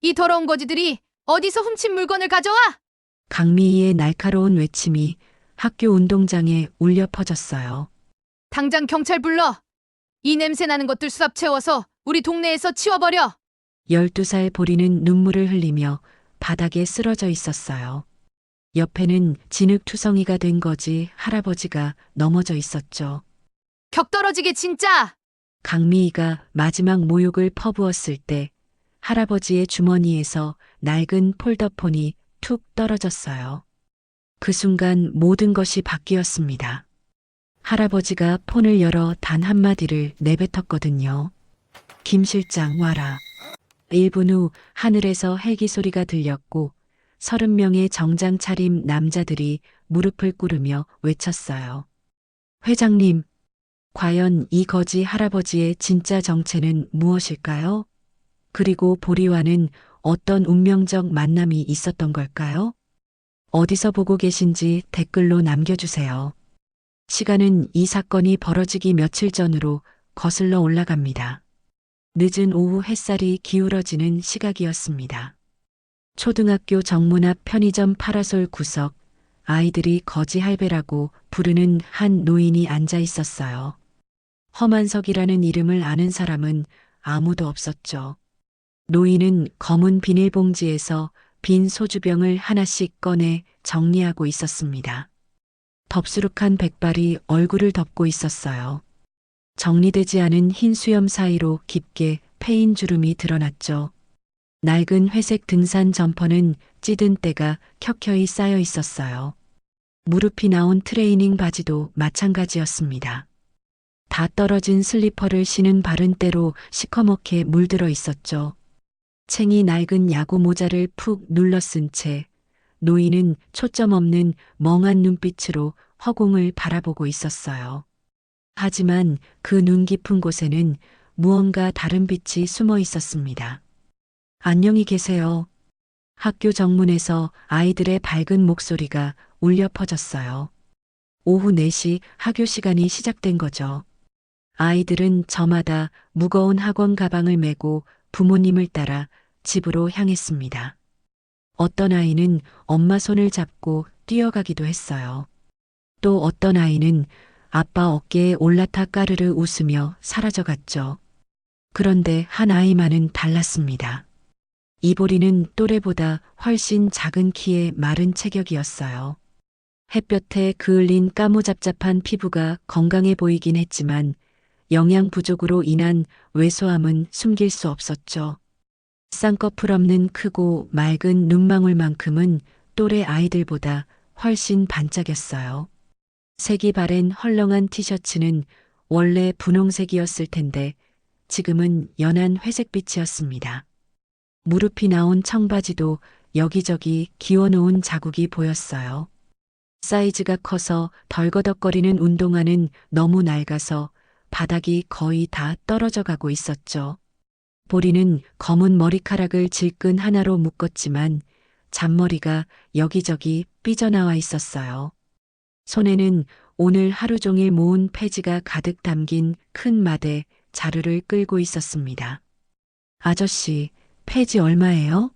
이 더러운 거지들이 어디서 훔친 물건을 가져와? 강미희의 날카로운 외침이 학교 운동장에 울려 퍼졌어요. 당장 경찰 불러. 이 냄새 나는 것들 수갑 채워서 우리 동네에서 치워버려. 12살 보리는 눈물을 흘리며 바닥에 쓰러져 있었어요. 옆에는 진흙투성이가 된 거지 할아버지가 넘어져 있었죠. 격 떨어지게 진짜. 강미희가 마지막 모욕을 퍼부었을 때 할아버지의 주머니에서 낡은 폴더폰이 툭 떨어졌어요. 그 순간 모든 것이 바뀌었습니다. 할아버지가 폰을 열어 단 한마디를 내뱉었거든요. 김 실장 와라. 1분 후 하늘에서 헬기 소리가 들렸고 30명의 정장 차림 남자들이 무릎을 꿇으며 외쳤어요. 회장님, 과연 이 거지 할아버지의 진짜 정체는 무엇일까요? 그리고 보리와는 어떤 운명적 만남이 있었던 걸까요? 어디서 보고 계신지 댓글로 남겨주세요. 시간은 이 사건이 벌어지기 며칠 전으로 거슬러 올라갑니다. 늦은 오후 햇살이 기울어지는 시각이었습니다. 초등학교 정문 앞 편의점 파라솔 구석, 아이들이 거지 할배라고 부르는 한 노인이 앉아 있었어요. 허만석이라는 이름을 아는 사람은 아무도 없었죠. 노인은 검은 비닐봉지에서 빈 소주병을 하나씩 꺼내 정리하고 있었습니다. 덥수룩한 백발이 얼굴을 덮고 있었어요. 정리되지 않은 흰 수염 사이로 깊게 패인 주름이 드러났죠. 낡은 회색 등산 점퍼는 찌든 때가 켜켜이 쌓여 있었어요. 무릎이 나온 트레이닝 바지도 마찬가지였습니다. 다 떨어진 슬리퍼를 신은 발은 때로 시커멓게 물들어 있었죠. 챙이 낡은 야구 모자를 푹 눌러 쓴 채 노인은 초점 없는 멍한 눈빛으로 허공을 바라보고 있었어요. 하지만 그 눈 깊은 곳에는 무언가 다른 빛이 숨어 있었습니다. 안녕히 계세요. 학교 정문에서 아이들의 밝은 목소리가 울려 퍼졌어요. 오후 4시 학교 시간이 시작된 거죠. 아이들은 저마다 무거운 학원 가방을 메고 부모님을 따라 집으로 향했습니다. 어떤 아이는 엄마 손을 잡고 뛰어가기도 했어요. 또 어떤 아이는 아빠 어깨에 올라타 까르르 웃으며 사라져갔죠. 그런데 한 아이만은 달랐습니다. 이보리는 또래보다 훨씬 작은 키의 마른 체격이었어요. 햇볕에 그을린 까무잡잡한 피부가 건강해 보이긴 했지만 영양 부족으로 인한 왜소함은 숨길 수 없었죠. 쌍꺼풀 없는 크고 맑은 눈망울만큼은 또래 아이들보다 훨씬 반짝였어요. 색이 바랜 헐렁한 티셔츠는 원래 분홍색이었을 텐데 지금은 연한 회색빛이었습니다. 무릎이 나온 청바지도 여기저기 기워놓은 자국이 보였어요. 사이즈가 커서 덜거덕거리는 운동화는 너무 낡아서 바닥이 거의 다 떨어져 가고 있었죠. 보리는 검은 머리카락을 질끈 하나로 묶었지만 잔머리가 여기저기 삐져나와 있었어요. 손에는 오늘 하루 종일 모은 폐지가 가득 담긴 큰 마대 자루를 끌고 있었습니다. 아저씨, 폐지 얼마예요?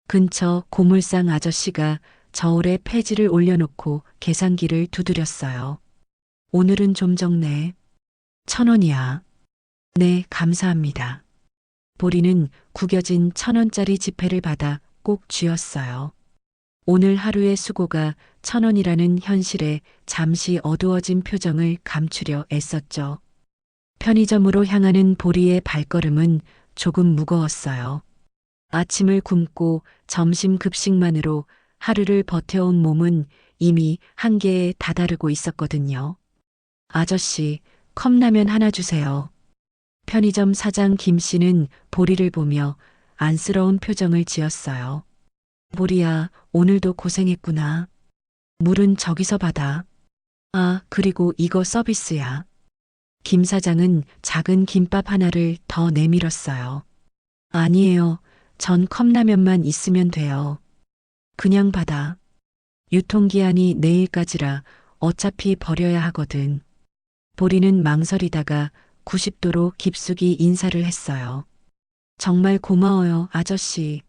근처 고물상 아저씨가 저울에 폐지를 올려놓고 계산기를 두드렸어요. 오늘은 좀 적네. 1,000원이야. 네, 감사합니다. 보리는 구겨진 1,000원짜리 지폐를 받아 꼭 쥐었어요. 오늘 하루의 수고가 1,000원이라는 현실에 잠시 어두워진 표정을 감추려 애썼죠. 편의점으로 향하는 보리의 발걸음은 조금 무거웠어요. 아침을 굶고 점심 급식만으로 하루를 버텨온 몸은 이미 한계에 다다르고 있었거든요. 아저씨, 컵라면 하나 주세요. 편의점 사장 김 씨는 보리를 보며 안쓰러운 표정을 지었어요. 보리야, 오늘도 고생했구나. 물은 저기서 받아. 아, 그리고 이거 서비스야. 김 사장은 작은 김밥 하나를 더 내밀었어요. 아니에요. 전 컵라면만 있으면 돼요. 그냥 받아. 유통기한이 내일까지라 어차피 버려야 하거든. 보리는 망설이다가 90도로 깊숙이 인사를 했어요. 정말 고마워요, 아저씨.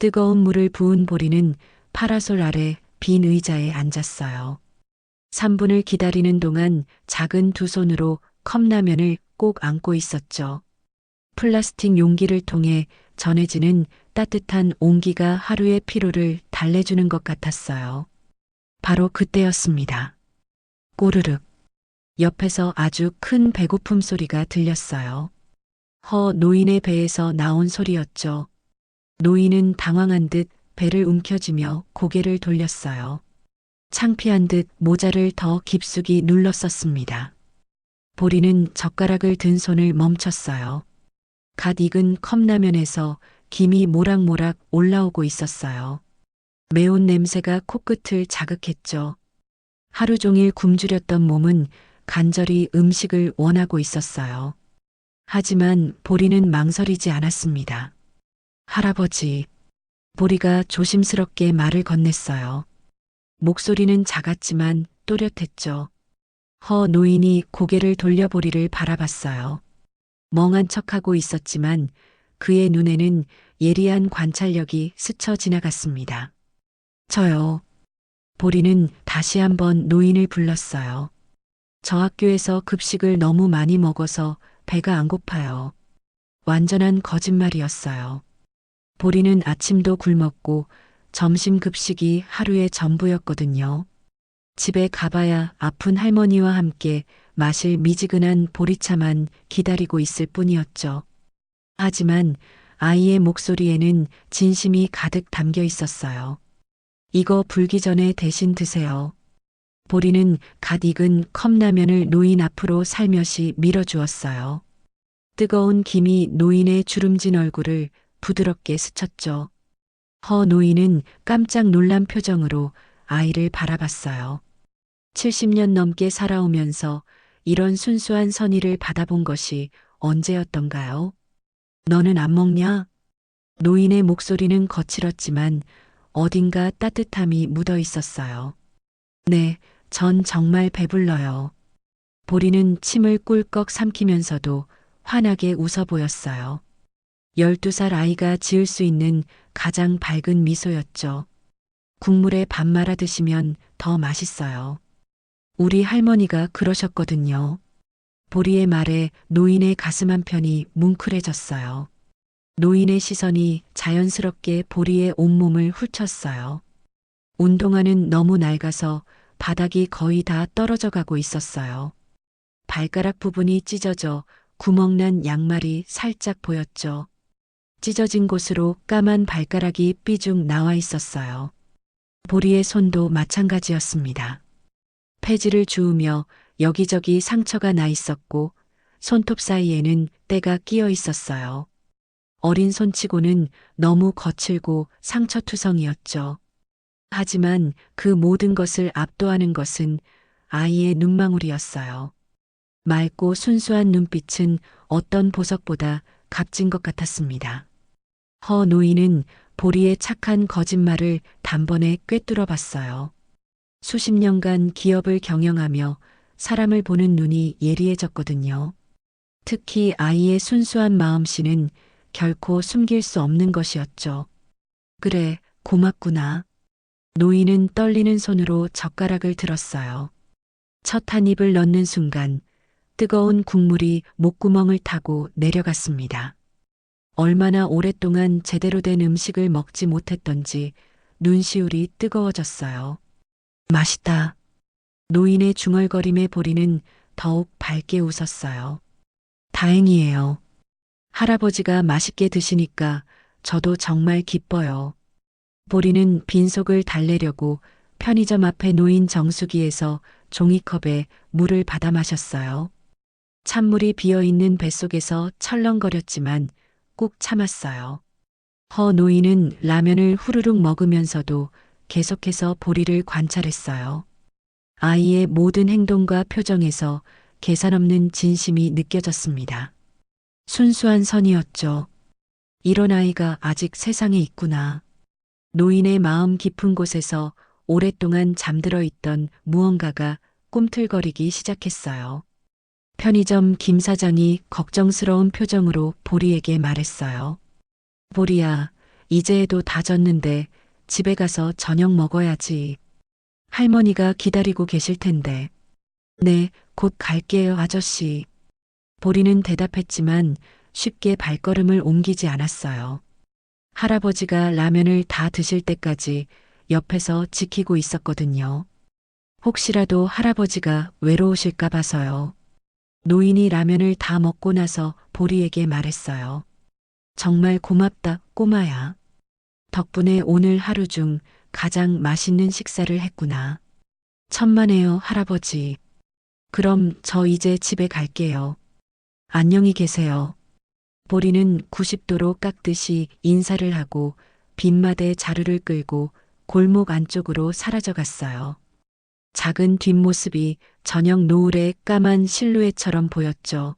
뜨거운 물을 부은 보리는 파라솔 아래 빈 의자에 앉았어요. 3분을 기다리는 동안 작은 두 손으로 컵라면을 꼭 안고 있었죠. 플라스틱 용기를 통해 전해지는 따뜻한 온기가 하루의 피로를 달래주는 것 같았어요. 바로 그때였습니다. 꼬르륵. 옆에서 아주 큰 배고픔 소리가 들렸어요. 노인의 배에서 나온 소리였죠. 노인은 당황한 듯 배를 움켜쥐며 고개를 돌렸어요. 창피한 듯 모자를 더 깊숙이 눌렀었습니다. 보리는 젓가락을 든 손을 멈췄어요. 갓 익은 컵라면에서 김이 모락모락 올라오고 있었어요. 매운 냄새가 코끝을 자극했죠. 하루 종일 굶주렸던 몸은 간절히 음식을 원하고 있었어요. 하지만 보리는 망설이지 않았습니다. 할아버지, 보리가 조심스럽게 말을 건넸어요. 목소리는 작았지만 또렷했죠. 노인이 고개를 돌려 보리를 바라봤어요. 멍한 척하고 있었지만 그의 눈에는 예리한 관찰력이 스쳐 지나갔습니다. 저요. 보리는 다시 한번 노인을 불렀어요. 저 학교에서 급식을 너무 많이 먹어서 배가 안 고파요. 완전한 거짓말이었어요. 보리는 아침도 굶었고 점심 급식이 하루의 전부였거든요. 집에 가봐야 아픈 할머니와 함께 마실 미지근한 보리차만 기다리고 있을 뿐이었죠. 하지만 아이의 목소리에는 진심이 가득 담겨 있었어요. 이거 불기 전에 대신 드세요. 보리는 갓 익은 컵라면을 노인 앞으로 살며시 밀어주었어요. 뜨거운 김이 노인의 주름진 얼굴을 부드럽게 스쳤죠. 노인은 깜짝 놀란 표정으로 아이를 바라봤어요. 70년 넘게 살아오면서 이런 순수한 선의를 받아본 것이 언제였던가요? 너는 안 먹냐? 노인의 목소리는 거칠었지만 어딘가 따뜻함이 묻어 있었어요. 네, 전 정말 배불러요. 보리는 침을 꿀꺽 삼키면서도 환하게 웃어 보였어요. 12살 아이가 지을 수 있는 가장 밝은 미소였죠. 국물에 밥 말아 드시면 더 맛있어요. 우리 할머니가 그러셨거든요. 보리의 말에 노인의 가슴 한편이 뭉클해졌어요. 노인의 시선이 자연스럽게 보리의 온몸을 훑었어요. 운동화는 너무 낡아서 바닥이 거의 다 떨어져 가고 있었어요. 발가락 부분이 찢어져 구멍난 양말이 살짝 보였죠. 찢어진 곳으로 까만 발가락이 삐죽 나와 있었어요. 보리의 손도 마찬가지였습니다. 폐지를 주우며 여기저기 상처가 나 있었고 손톱 사이에는 때가 끼어 있었어요. 어린 손치고는 너무 거칠고 상처투성이었죠. 하지만 그 모든 것을 압도하는 것은 아이의 눈망울이었어요. 맑고 순수한 눈빛은 어떤 보석보다 값진 것 같았습니다. 노인은 보리의 착한 거짓말을 단번에 꿰뚫어 봤어요. 수십 년간 기업을 경영하며 사람을 보는 눈이 예리해졌거든요. 특히 아이의 순수한 마음씨는 결코 숨길 수 없는 것이었죠. 그래, 고맙구나. 노인은 떨리는 손으로 젓가락을 들었어요. 첫 한 입을 넣는 순간 뜨거운 국물이 목구멍을 타고 내려갔습니다. 얼마나 오랫동안 제대로 된 음식을 먹지 못했던지 눈시울이 뜨거워졌어요. 맛있다. 노인의 중얼거림에 보리는 더욱 밝게 웃었어요. 다행이에요. 할아버지가 맛있게 드시니까 저도 정말 기뻐요. 보리는 빈속을 달래려고 편의점 앞에 놓인 정수기에서 종이컵에 물을 받아 마셨어요. 찬물이 비어있는 뱃속에서 철렁거렸지만 꾹 참았어요. 노인은 라면을 후루룩 먹으면서도 계속해서 보리를 관찰했어요. 아이의 모든 행동과 표정에서 계산 없는 진심이 느껴졌습니다. 순수한 선이었죠. 이런 아이가 아직 세상에 있구나. 노인의 마음 깊은 곳에서 오랫동안 잠들어 있던 무언가가 꿈틀거리기 시작했어요. 편의점 김 사장이 걱정스러운 표정으로 보리에게 말했어요. 보리야, 이제도 다 졌는데 집에 가서 저녁 먹어야지. 할머니가 기다리고 계실 텐데. 네, 곧 갈게요, 아저씨. 보리는 대답했지만 쉽게 발걸음을 옮기지 않았어요. 할아버지가 라면을 다 드실 때까지 옆에서 지키고 있었거든요. 혹시라도 할아버지가 외로우실까 봐서요. 노인이 라면을 다 먹고 나서 보리에게 말했어요. 정말 고맙다, 꼬마야. 덕분에 오늘 하루 중 가장 맛있는 식사를 했구나. 천만에요, 할아버지. 그럼 저 이제 집에 갈게요. 안녕히 계세요. 보리는 90도로 깎듯이 인사를 하고 빈마대 자루를 끌고 골목 안쪽으로 사라져 갔어요. 작은 뒷모습이 저녁 노을의 까만 실루엣처럼 보였죠.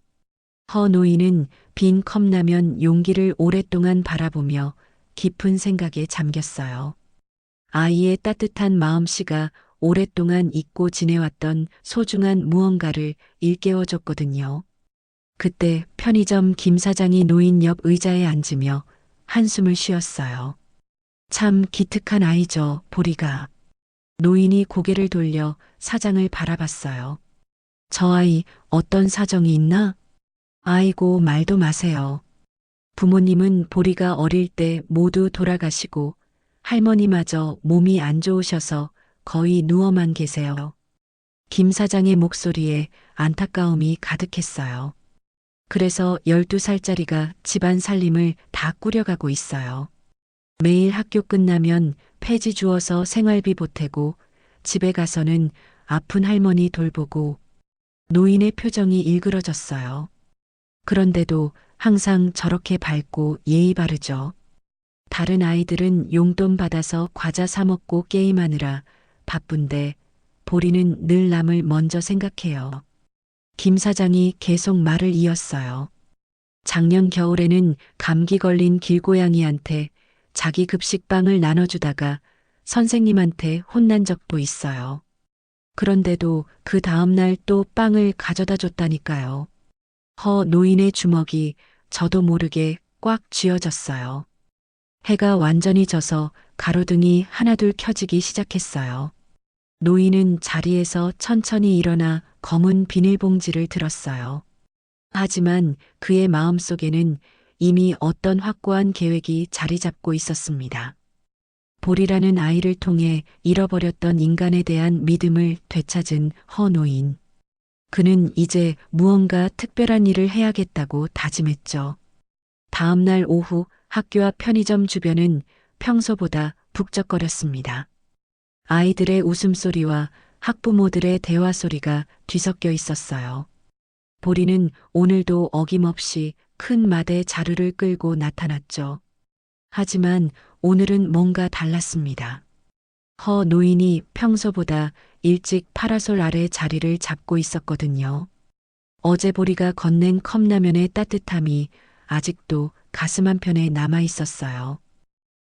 허 노인은 빈 컵라면 용기를 오랫동안 바라보며 깊은 생각에 잠겼어요. 아이의 따뜻한 마음씨가 오랫동안 잊고 지내왔던 소중한 무언가를 일깨워줬거든요. 그때 편의점 김 사장이 노인 옆 의자에 앉으며 한숨을 쉬었어요. 참 기특한 아이죠, 보리가. 노인이 고개를 돌려 사장을 바라봤어요. 저 아이 어떤 사정이 있나? 아이고, 말도 마세요. 부모님은 보리가 어릴 때 모두 돌아가시고 할머니마저 몸이 안 좋으셔서 거의 누워만 계세요. 김 사장의 목소리에 안타까움이 가득했어요. 그래서 12살짜리가 집안 살림을 다 꾸려가고 있어요. 매일 학교 끝나면 폐지 주워서 생활비 보태고 집에 가서는 아픈 할머니 돌보고. 노인의 표정이 일그러졌어요. 그런데도 항상 저렇게 밝고 예의 바르죠. 다른 아이들은 용돈 받아서 과자 사 먹고 게임하느라 바쁜데 보리는 늘 남을 먼저 생각해요. 김 사장이 계속 말을 이었어요. 작년 겨울에는 감기 걸린 길고양이한테 자기 급식빵을 나눠주다가 선생님한테 혼난 적도 있어요. 그런데도 그 다음날 또 빵을 가져다 줬다니까요. 허 노인의 주먹이 저도 모르게 꽉 쥐어졌어요. 해가 완전히 져서 가로등이 하나둘 켜지기 시작했어요. 노인은 자리에서 천천히 일어나 검은 비닐봉지를 들었어요. 하지만 그의 마음속에는 이미 어떤 확고한 계획이 자리 잡고 있었습니다. 보리라는 아이를 통해 잃어버렸던 인간에 대한 믿음을 되찾은 허 노인. 그는 이제 무언가 특별한 일을 해야겠다고 다짐했죠. 다음 날 오후 학교 앞 편의점 주변은 평소보다 북적거렸습니다. 아이들의 웃음소리와 학부모들의 대화 소리가 뒤섞여 있었어요. 보리는 오늘도 어김없이 큰 마대 자루를 끌고 나타났죠. 하지만 오늘은 뭔가 달랐습니다. 허 노인이 평소보다 일찍 파라솔 아래 자리를 잡고 있었거든요. 어제 보리가 건넨 컵라면의 따뜻함이 아직도 가슴 한편에 남아 있었어요.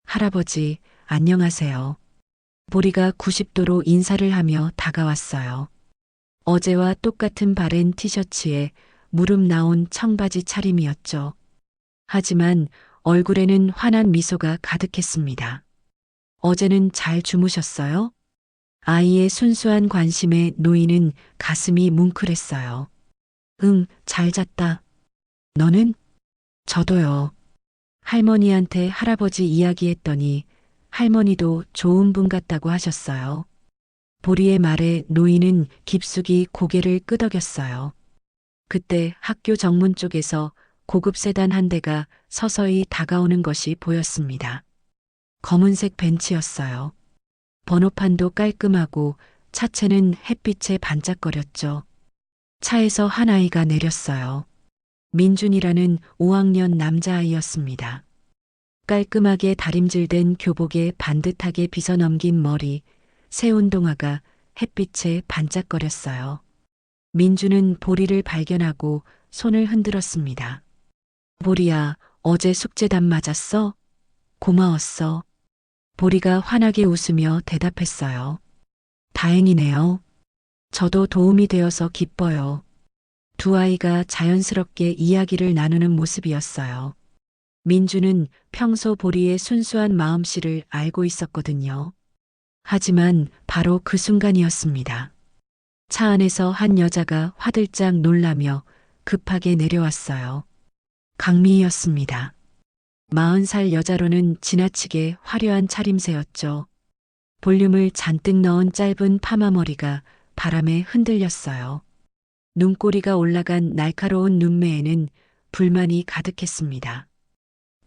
할아버지, 안녕하세요. 보리가 90도로 인사를 하며 다가왔어요. 어제와 똑같은 바랜 티셔츠에 무릎 나온 청바지 차림이었죠. 하지만 얼굴에는 환한 미소가 가득했습니다. 어제는 잘 주무셨어요? 아이의 순수한 관심에 노인은 가슴이 뭉클했어요. 응, 잘 잤다. 너는? 저도요. 할머니한테 할아버지 이야기했더니 할머니도 좋은 분 같다고 하셨어요. 보리의 말에 노인은 깊숙이 고개를 끄덕였어요. 그때 학교 정문 쪽에서 고급 세단 한 대가 서서히 다가오는 것이 보였습니다. 검은색 벤츠였어요. 번호판도 깔끔하고 차체는 햇빛에 반짝거렸죠. 차에서 한 아이가 내렸어요. 민준이라는 5학년 남자아이였습니다. 깔끔하게 다림질된 교복에 반듯하게 빗어넘긴 머리, 새 운동화가 햇빛에 반짝거렸어요. 민주는 보리를 발견하고 손을 흔들었습니다. 보리야, 어제 숙제담 맞았어? 고마웠어. 보리가 환하게 웃으며 대답했어요. 다행이네요. 저도 도움이 되어서 기뻐요. 두 아이가 자연스럽게 이야기를 나누는 모습이었어요. 민주는 평소 보리의 순수한 마음씨를 알고 있었거든요. 하지만 바로 그 순간이었습니다. 차 안에서 한 여자가 화들짝 놀라며 급하게 내려왔어요. 강미희였습니다. 40살 여자로는 지나치게 화려한 차림새였죠. 볼륨을 잔뜩 넣은 짧은 파마머리가 바람에 흔들렸어요. 눈꼬리가 올라간 날카로운 눈매에는 불만이 가득했습니다.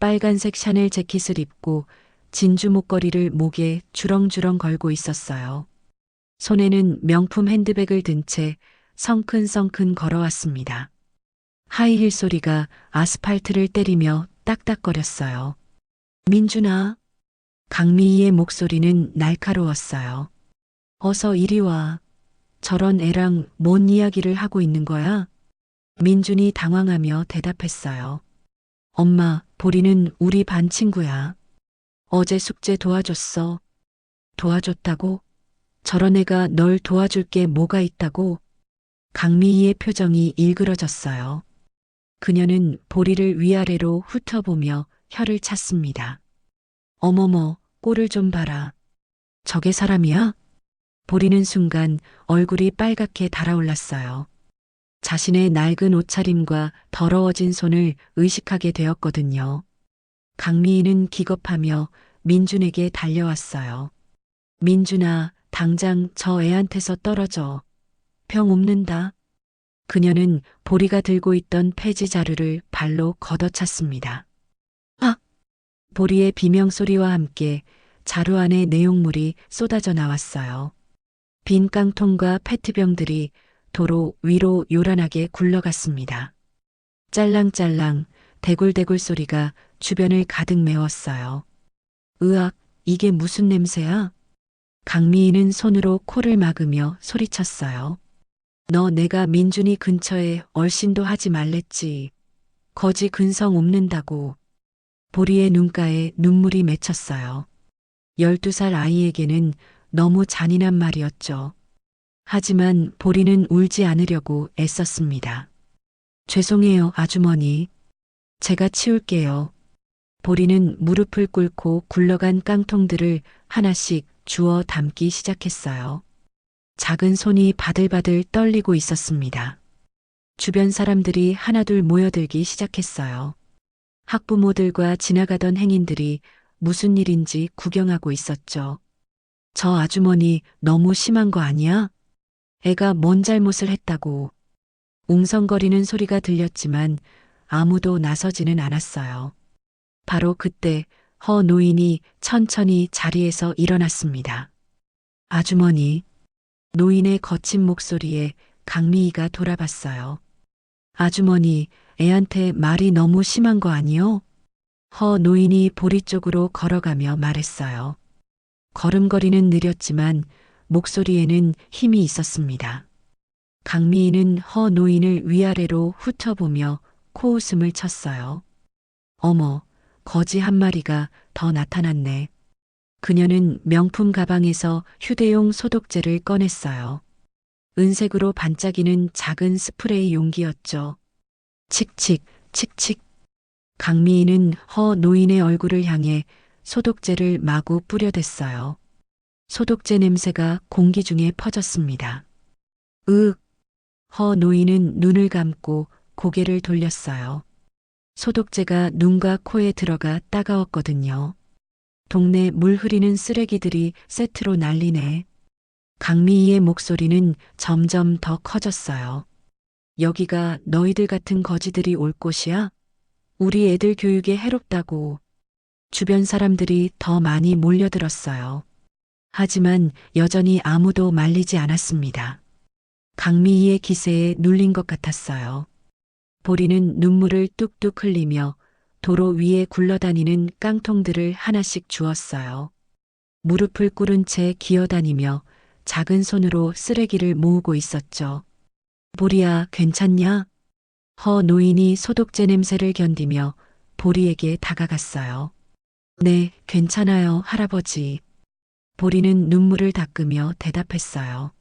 빨간색 샤넬 재킷을 입고 진주 목걸이를 목에 주렁주렁 걸고 있었어요. 손에는 명품 핸드백을 든 채 성큰성큰 걸어왔습니다. 하이힐 소리가 아스팔트를 때리며 딱딱거렸어요. 민준아. 강미희의 목소리는 날카로웠어요. 어서 이리 와. 저런 애랑 뭔 이야기를 하고 있는 거야? 민준이 당황하며 대답했어요. 엄마, 보리는 우리 반 친구야. 어제 숙제 도와줬어. 도와줬다고? 저런 애가 널 도와줄 게 뭐가 있다고? 강미희의 표정이 일그러졌어요. 그녀는 보리를 위아래로 훑어보며 혀를 찼습니다. 어머머, 꼴을 좀 봐라. 저게 사람이야? 보리는 순간 얼굴이 빨갛게 달아올랐어요. 자신의 낡은 옷차림과 더러워진 손을 의식하게 되었거든요. 강미희는 기겁하며 민준에게 달려왔어요. 민준아, 당장 저 애한테서 떨어져. 병 옵는다. 그녀는 보리가 들고 있던 폐지 자루를 발로 걷어찼습니다. 아! 보리의 비명소리와 함께 자루 안에 내용물이 쏟아져 나왔어요. 빈 깡통과 페트병들이 도로 위로 요란하게 굴러갔습니다. 짤랑짤랑 대굴대굴 소리가 주변을 가득 메웠어요. 으악, 이게 무슨 냄새야? 강미희는 손으로 코를 막으며 소리쳤어요. 너 내가 민준이 근처에 얼씬도 하지 말랬지. 거지 근성 옵는다고. 보리의 눈가에 눈물이 맺혔어요. 12살 아이에게는 너무 잔인한 말이었죠. 하지만 보리는 울지 않으려고 애썼습니다. 죄송해요, 아주머니. 제가 치울게요. 보리는 무릎을 꿇고 굴러간 깡통들을 하나씩 주워 담기 시작했어요. 작은 손이 바들바들 떨리고 있었습니다. 주변 사람들이 하나둘 모여들기 시작했어요. 학부모들과 지나가던 행인들이 무슨 일인지 구경하고 있었죠. 저 아주머니 너무 심한 거 아니야? 애가 뭔 잘못을 했다고. 웅성거리는 소리가 들렸지만 아무도 나서지는 않았어요. 바로 그때 허 노인이 천천히 자리에서 일어났습니다. 아주머니. 노인의 거친 목소리에 강미희가 돌아봤어요. 아주머니, 애한테 말이 너무 심한 거 아니요? 허 노인이 보리 쪽으로 걸어가며 말했어요. 걸음걸이는 느렸지만 목소리에는 힘이 있었습니다. 강미희는 허 노인을 위아래로 훑어보며 코웃음을 쳤어요. 어머, 거지 한 마리가 더 나타났네. 그녀는 명품 가방에서 휴대용 소독제를 꺼냈어요. 은색으로 반짝이는 작은 스프레이 용기였죠. 칙칙, 칙칙. 강미희는 허 노인의 얼굴을 향해 소독제를 마구 뿌려댔어요. 소독제 냄새가 공기 중에 퍼졌습니다. 으윽. 허 노인은 눈을 감고 고개를 돌렸어요. 소독제가 눈과 코에 들어가 따가웠거든요. 동네 물 흐리는 쓰레기들이 세트로 난리네. 강미희의 목소리는 점점 더 커졌어요. 여기가 너희들 같은 거지들이 올 곳이야? 우리 애들 교육에 해롭다고. 주변 사람들이 더 많이 몰려들었어요. 하지만 여전히 아무도 말리지 않았습니다. 강미희의 기세에 눌린 것 같았어요. 보리는 눈물을 뚝뚝 흘리며 도로 위에 굴러다니는 깡통들을 하나씩 주었어요. 무릎을 꿇은 채 기어다니며 작은 손으로 쓰레기를 모으고 있었죠. 보리야, 괜찮냐? 허 노인이 소독제 냄새를 견디며 보리에게 다가갔어요. 네, 괜찮아요, 할아버지. 보리는 눈물을 닦으며 대답했어요.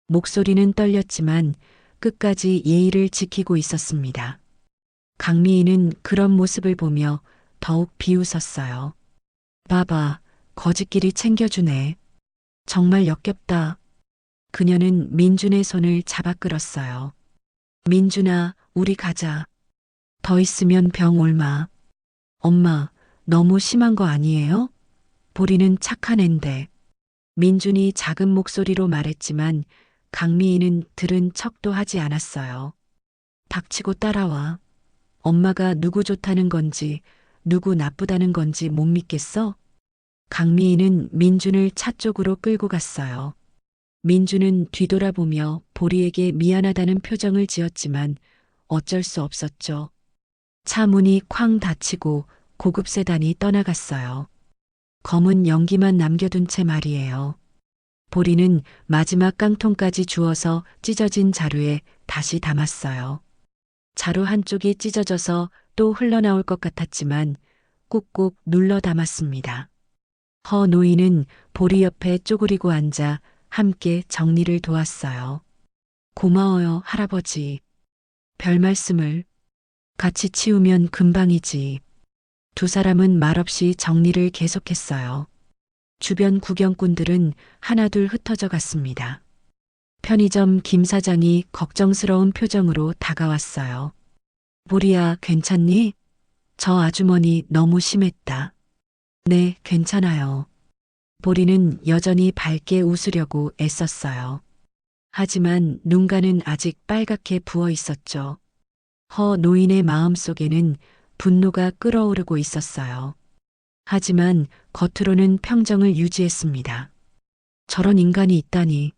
목소리는 떨렸지만 끝까지 예의를 지키고 있었습니다. 강미희는 그런 모습을 보며 더욱 비웃었어요. 봐봐, 거지끼리 챙겨주네. 정말 역겹다. 그녀는 민준의 손을 잡아 끌었어요. 민준아, 우리 가자. 더 있으면 병 옮아. 엄마, 너무 심한 거 아니에요? 보리는 착한 앤데. 민준이 작은 목소리로 말했지만 강미희는 들은 척도 하지 않았어요. 닥치고 따라와. 엄마가 누구 좋다는 건지 누구 나쁘다는 건지 못 믿겠어? 강미희는 민준을 차 쪽으로 끌고 갔어요. 민준은 뒤돌아보며 보리에게 미안하다는 표정을 지었지만 어쩔 수 없었죠. 차 문이 쾅 닫히고 고급 세단이 떠나갔어요. 검은 연기만 남겨둔 채 말이에요. 보리는 마지막 깡통까지 주워서 찢어진 자루에 다시 담았어요. 자루 한쪽이 찢어져서 또 흘러나올 것 같았지만 꾹꾹 눌러 담았습니다. 허 노인은 보리 옆에 쪼그리고 앉아 함께 정리를 도왔어요. 고마워요, 할아버지. 별 말씀을. 같이 치우면 금방이지. 두 사람은 말없이 정리를 계속했어요. 주변 구경꾼들은 하나둘 흩어져 갔습니다. 편의점 김 사장이 걱정스러운 표정으로 다가왔어요. 보리야, 괜찮니? 저 아주머니 너무 심했다. 네, 괜찮아요. 보리는 여전히 밝게 웃으려고 애썼어요. 하지만 눈가는 아직 빨갛게 부어 있었죠. 허 노인의 마음 속에는 분노가 끓어오르고 있었어요. 하지만 겉으로는 평정을 유지했습니다. 저런 인간이 있다니.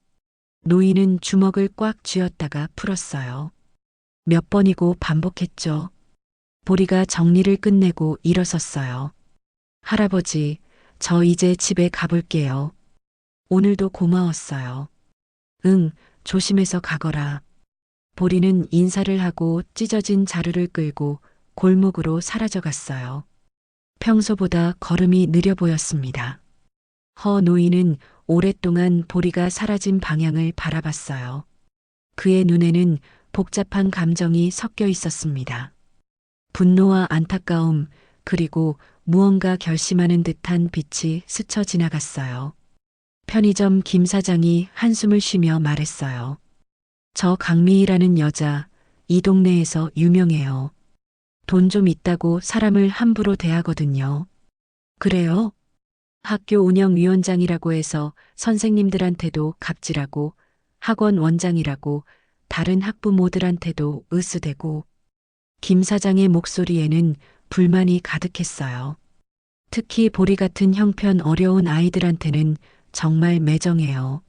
노인은 주먹을 꽉 쥐었다가 풀었어요. 몇 번이고 반복했죠. 보리가 정리를 끝내고 일어섰어요. 할아버지, 저 이제 집에 가볼게요. 오늘도 고마웠어요. 응, 조심해서 가거라. 보리는 인사를 하고 찢어진 자루를 끌고 골목으로 사라져갔어요. 평소보다 걸음이 느려 보였습니다. 허 노인은 오랫동안 보리가 사라진 방향을 바라봤어요. 그의 눈에는 복잡한 감정이 섞여 있었습니다. 분노와 안타까움, 그리고 무언가 결심하는 듯한 빛이 스쳐 지나갔어요. 편의점 김 사장이 한숨을 쉬며 말했어요. 저 강미희라는 여자, 이 동네에서 유명해요. 돈 좀 있다고 사람을 함부로 대하거든요. 그래요? 학교 운영위원장이라고 해서 선생님들한테도 갑질하고 학원 원장이라고 다른 학부모들한테도 으스대고. 김 사장의 목소리에는 불만이 가득했어요. 특히 보리 같은 형편 어려운 아이들한테는 정말 매정해요.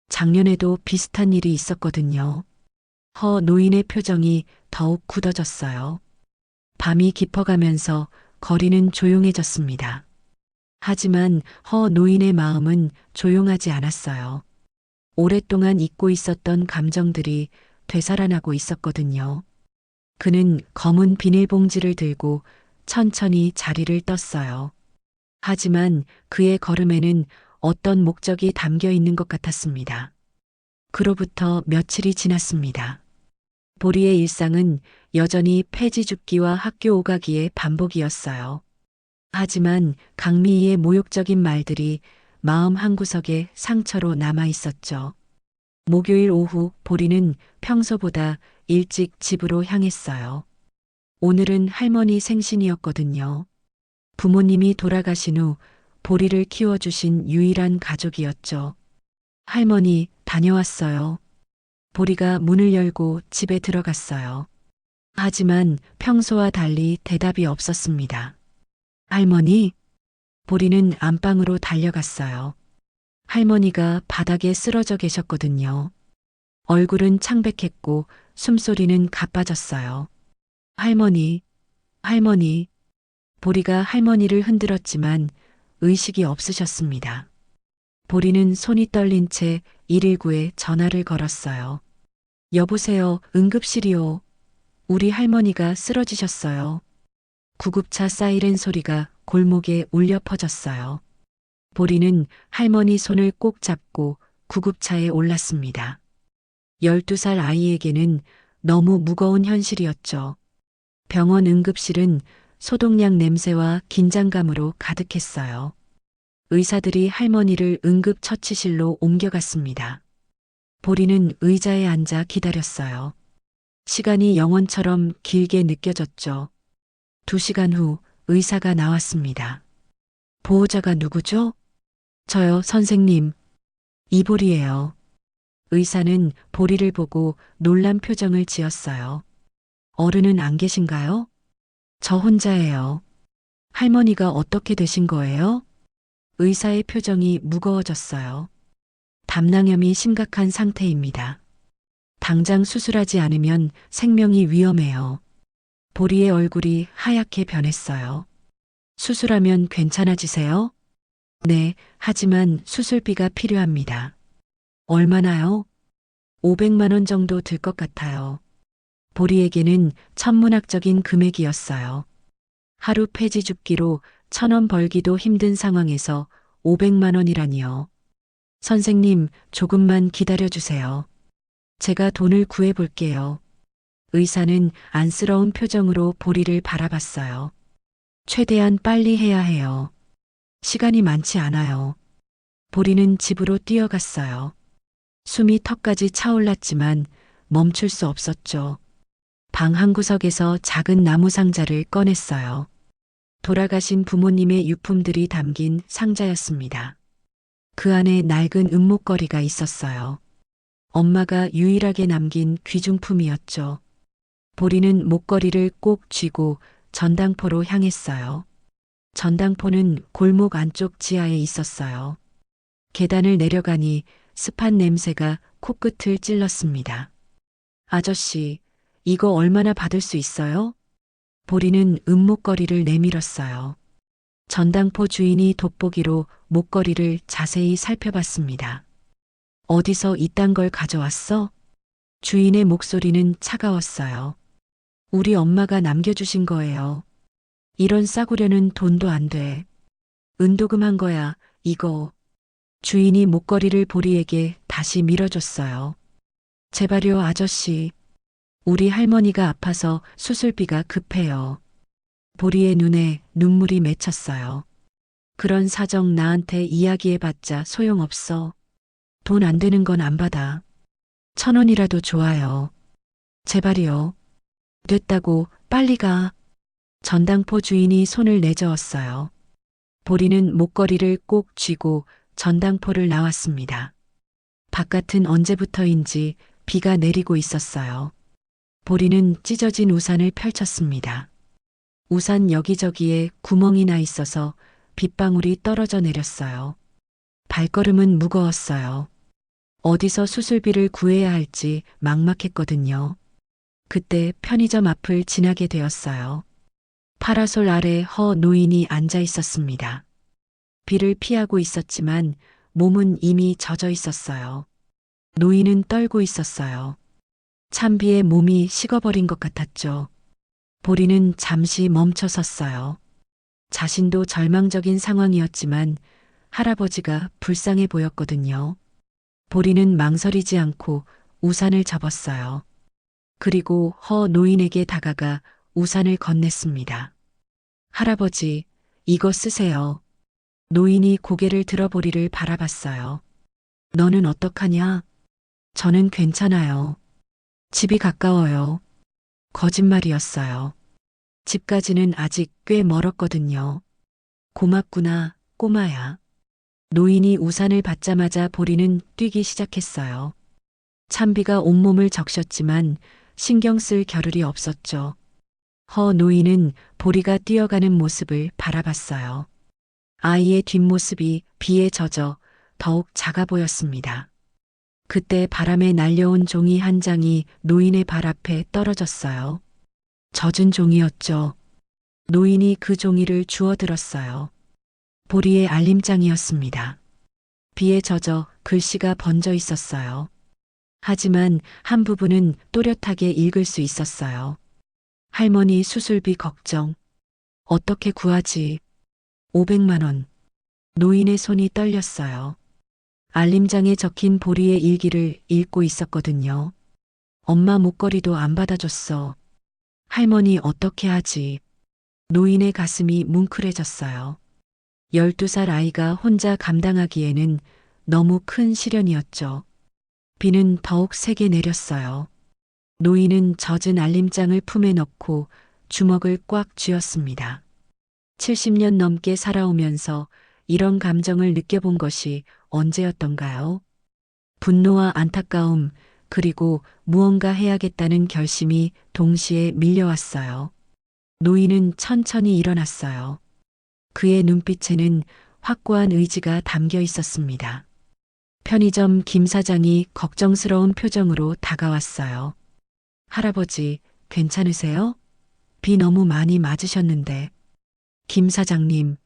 작년에도 비슷한 일이 있었거든요. 허 노인의 표정이 더욱 굳어졌어요. 밤이 깊어가면서 거리는 조용해졌습니다. 하지만 허 노인의 마음은 조용하지 않았어요. 오랫동안 잊고 있었던 감정들이 되살아나고 있었거든요. 그는 검은 비닐봉지를 들고 천천히 자리를 떴어요. 하지만 그의 걸음에는 어떤 목적이 담겨 있는 것 같았습니다. 그로부터 며칠이 지났습니다. 보리의 일상은 여전히 폐지 줍기와 학교 오가기의 반복이었어요. 하지만 강미희의 모욕적인 말들이 마음 한구석에 상처로 남아 있었죠. 목요일 오후 보리는 평소보다 일찍 집으로 향했어요. 오늘은 할머니 생신이었거든요. 부모님이 돌아가신 후 보리를 키워주신 유일한 가족이었죠. 할머니, 다녀왔어요. 보리가 문을 열고 집에 들어갔어요. 하지만 평소와 달리 대답이 없었습니다. 할머니? 보리는 안방으로 달려갔어요. 할머니가 바닥에 쓰러져 계셨거든요. 얼굴은 창백했고 숨소리는 가빠졌어요. 할머니, 할머니. 보리가 할머니를 흔들었지만 의식이 없으셨습니다. 보리는 손이 떨린 채 119에 전화를 걸었어요. 여보세요, 응급실이요. 우리 할머니가 쓰러지셨어요. 구급차 사이렌 소리가 골목에 울려 퍼졌어요. 보리는 할머니 손을 꼭 잡고 구급차에 올랐습니다. 12살 아이에게는 너무 무거운 현실이었죠. 병원 응급실은 소독약 냄새와 긴장감으로 가득했어요. 의사들이 할머니를 응급처치실로 옮겨갔습니다. 보리는 의자에 앉아 기다렸어요. 시간이 영원처럼 길게 느껴졌죠. 2시간 후 의사가 나왔습니다. 보호자가 누구죠? 저요, 선생님. 이보리예요. 의사는 보리를 보고 놀란 표정을 지었어요. 어른은 안 계신가요? 저 혼자예요. 할머니가 어떻게 되신 거예요? 의사의 표정이 무거워졌어요. 담낭염이 심각한 상태입니다. 당장 수술하지 않으면 생명이 위험해요. 보리의 얼굴이 하얗게 변했어요. 수술하면 괜찮아지세요? 네, 하지만 수술비가 필요합니다. 얼마나요? 500만 원 정도 들 것 같아요. 보리에게는 천문학적인 금액이었어요. 하루 폐지 줍기로 1,000원 벌기도 힘든 상황에서 500만 원이라니요. 선생님, 조금만 기다려 주세요. 제가 돈을 구해 볼게요. 의사는 안쓰러운 표정으로 보리를 바라봤어요. 최대한 빨리 해야 해요. 시간이 많지 않아요. 보리는 집으로 뛰어갔어요. 숨이 턱까지 차올랐지만 멈출 수 없었죠. 방 한구석에서 작은 나무 상자를 꺼냈어요. 돌아가신 부모님의 유품들이 담긴 상자였습니다. 그 안에 낡은 은목걸이가 있었어요. 엄마가 유일하게 남긴 귀중품이었죠. 보리는 목걸이를 꼭 쥐고 전당포로 향했어요. 전당포는 골목 안쪽 지하에 있었어요. 계단을 내려가니 습한 냄새가 코끝을 찔렀습니다. 아저씨, 이거 얼마나 받을 수 있어요? 보리는 은목걸이를 내밀었어요. 전당포 주인이 돋보기로 목걸이를 자세히 살펴봤습니다. 어디서 이딴 걸 가져왔어? 주인의 목소리는 차가웠어요. 우리 엄마가 남겨주신 거예요. 이런 싸구려는 돈도 안 돼. 은도금 한 거야, 이거. 주인이 목걸이를 보리에게 다시 밀어줬어요. 제발요, 아저씨. 우리 할머니가 아파서 수술비가 급해요. 보리의 눈에 눈물이 맺혔어요. 그런 사정 나한테 이야기해봤자 소용없어. 돈 안 되는 건 안 받아. 1,000원이라도 좋아요. 제발이요. 됐다고 빨리 가. 전당포 주인이 손을 내저었어요. 보리는 목걸이를 꼭 쥐고 전당포를 나왔습니다. 바깥은 언제부터인지 비가 내리고 있었어요. 보리는 찢어진 우산을 펼쳤습니다. 우산 여기저기에 구멍이 나 있어서 빗방울이 떨어져 내렸어요. 발걸음은 무거웠어요. 어디서 수술비를 구해야 할지 막막했거든요. 그때 편의점 앞을 지나게 되었어요. 파라솔 아래 허 노인이 앉아 있었습니다. 비를 피하고 있었지만 몸은 이미 젖어 있었어요. 노인은 떨고 있었어요. 찬비에 몸이 식어버린 것 같았죠. 보리는 잠시 멈춰 섰어요. 자신도 절망적인 상황이었지만 할아버지가 불쌍해 보였거든요. 보리는 망설이지 않고 우산을 접었어요. 그리고 허 노인에게 다가가 우산을 건넸습니다. 할아버지, 이거 쓰세요. 노인이 고개를 들어 보리를 바라봤어요. 너는 어떡하냐? 저는 괜찮아요. 집이 가까워요. 거짓말이었어요. 집까지는 아직 꽤 멀었거든요. 고맙구나, 꼬마야. 노인이 우산을 받자마자 보리는 뛰기 시작했어요. 찬비가 온몸을 적셨지만 신경 쓸 겨를이 없었죠. 허 노인은 보리가 뛰어가는 모습을 바라봤어요. 아이의 뒷모습이 비에 젖어 더욱 작아 보였습니다. 그때 바람에 날려온 종이 한 장이 노인의 발 앞에 떨어졌어요. 젖은 종이었죠. 노인이 그 종이를 주워들었어요. 보리의 알림장이었습니다. 비에 젖어 글씨가 번져 있었어요. 하지만 한 부분은 또렷하게 읽을 수 있었어요. 할머니 수술비 걱정. 어떻게 구하지? 500만 원. 노인의 손이 떨렸어요. 알림장에 적힌 보리의 일기를 읽고 있었거든요. 엄마 목걸이도 안 받아줬어. 할머니 어떻게 하지? 노인의 가슴이 뭉클해졌어요. 12살 아이가 혼자 감당하기에는 너무 큰 시련이었죠. 비는 더욱 세게 내렸어요. 노인은 젖은 알림장을 품에 넣고 주먹을 꽉 쥐었습니다. 70년 넘게 살아오면서 이런 감정을 느껴본 것이 언제였던가요? 분노와 안타까움, 그리고 무언가 해야겠다는 결심이 동시에 밀려왔어요. 노인은 천천히 일어났어요. 그의 눈빛에는 확고한 의지가 담겨 있었습니다. 편의점 김 사장이 걱정스러운 표정으로 다가왔어요. 할아버지, 괜찮으세요? 비 너무 많이 맞으셨는데. 김 사장님.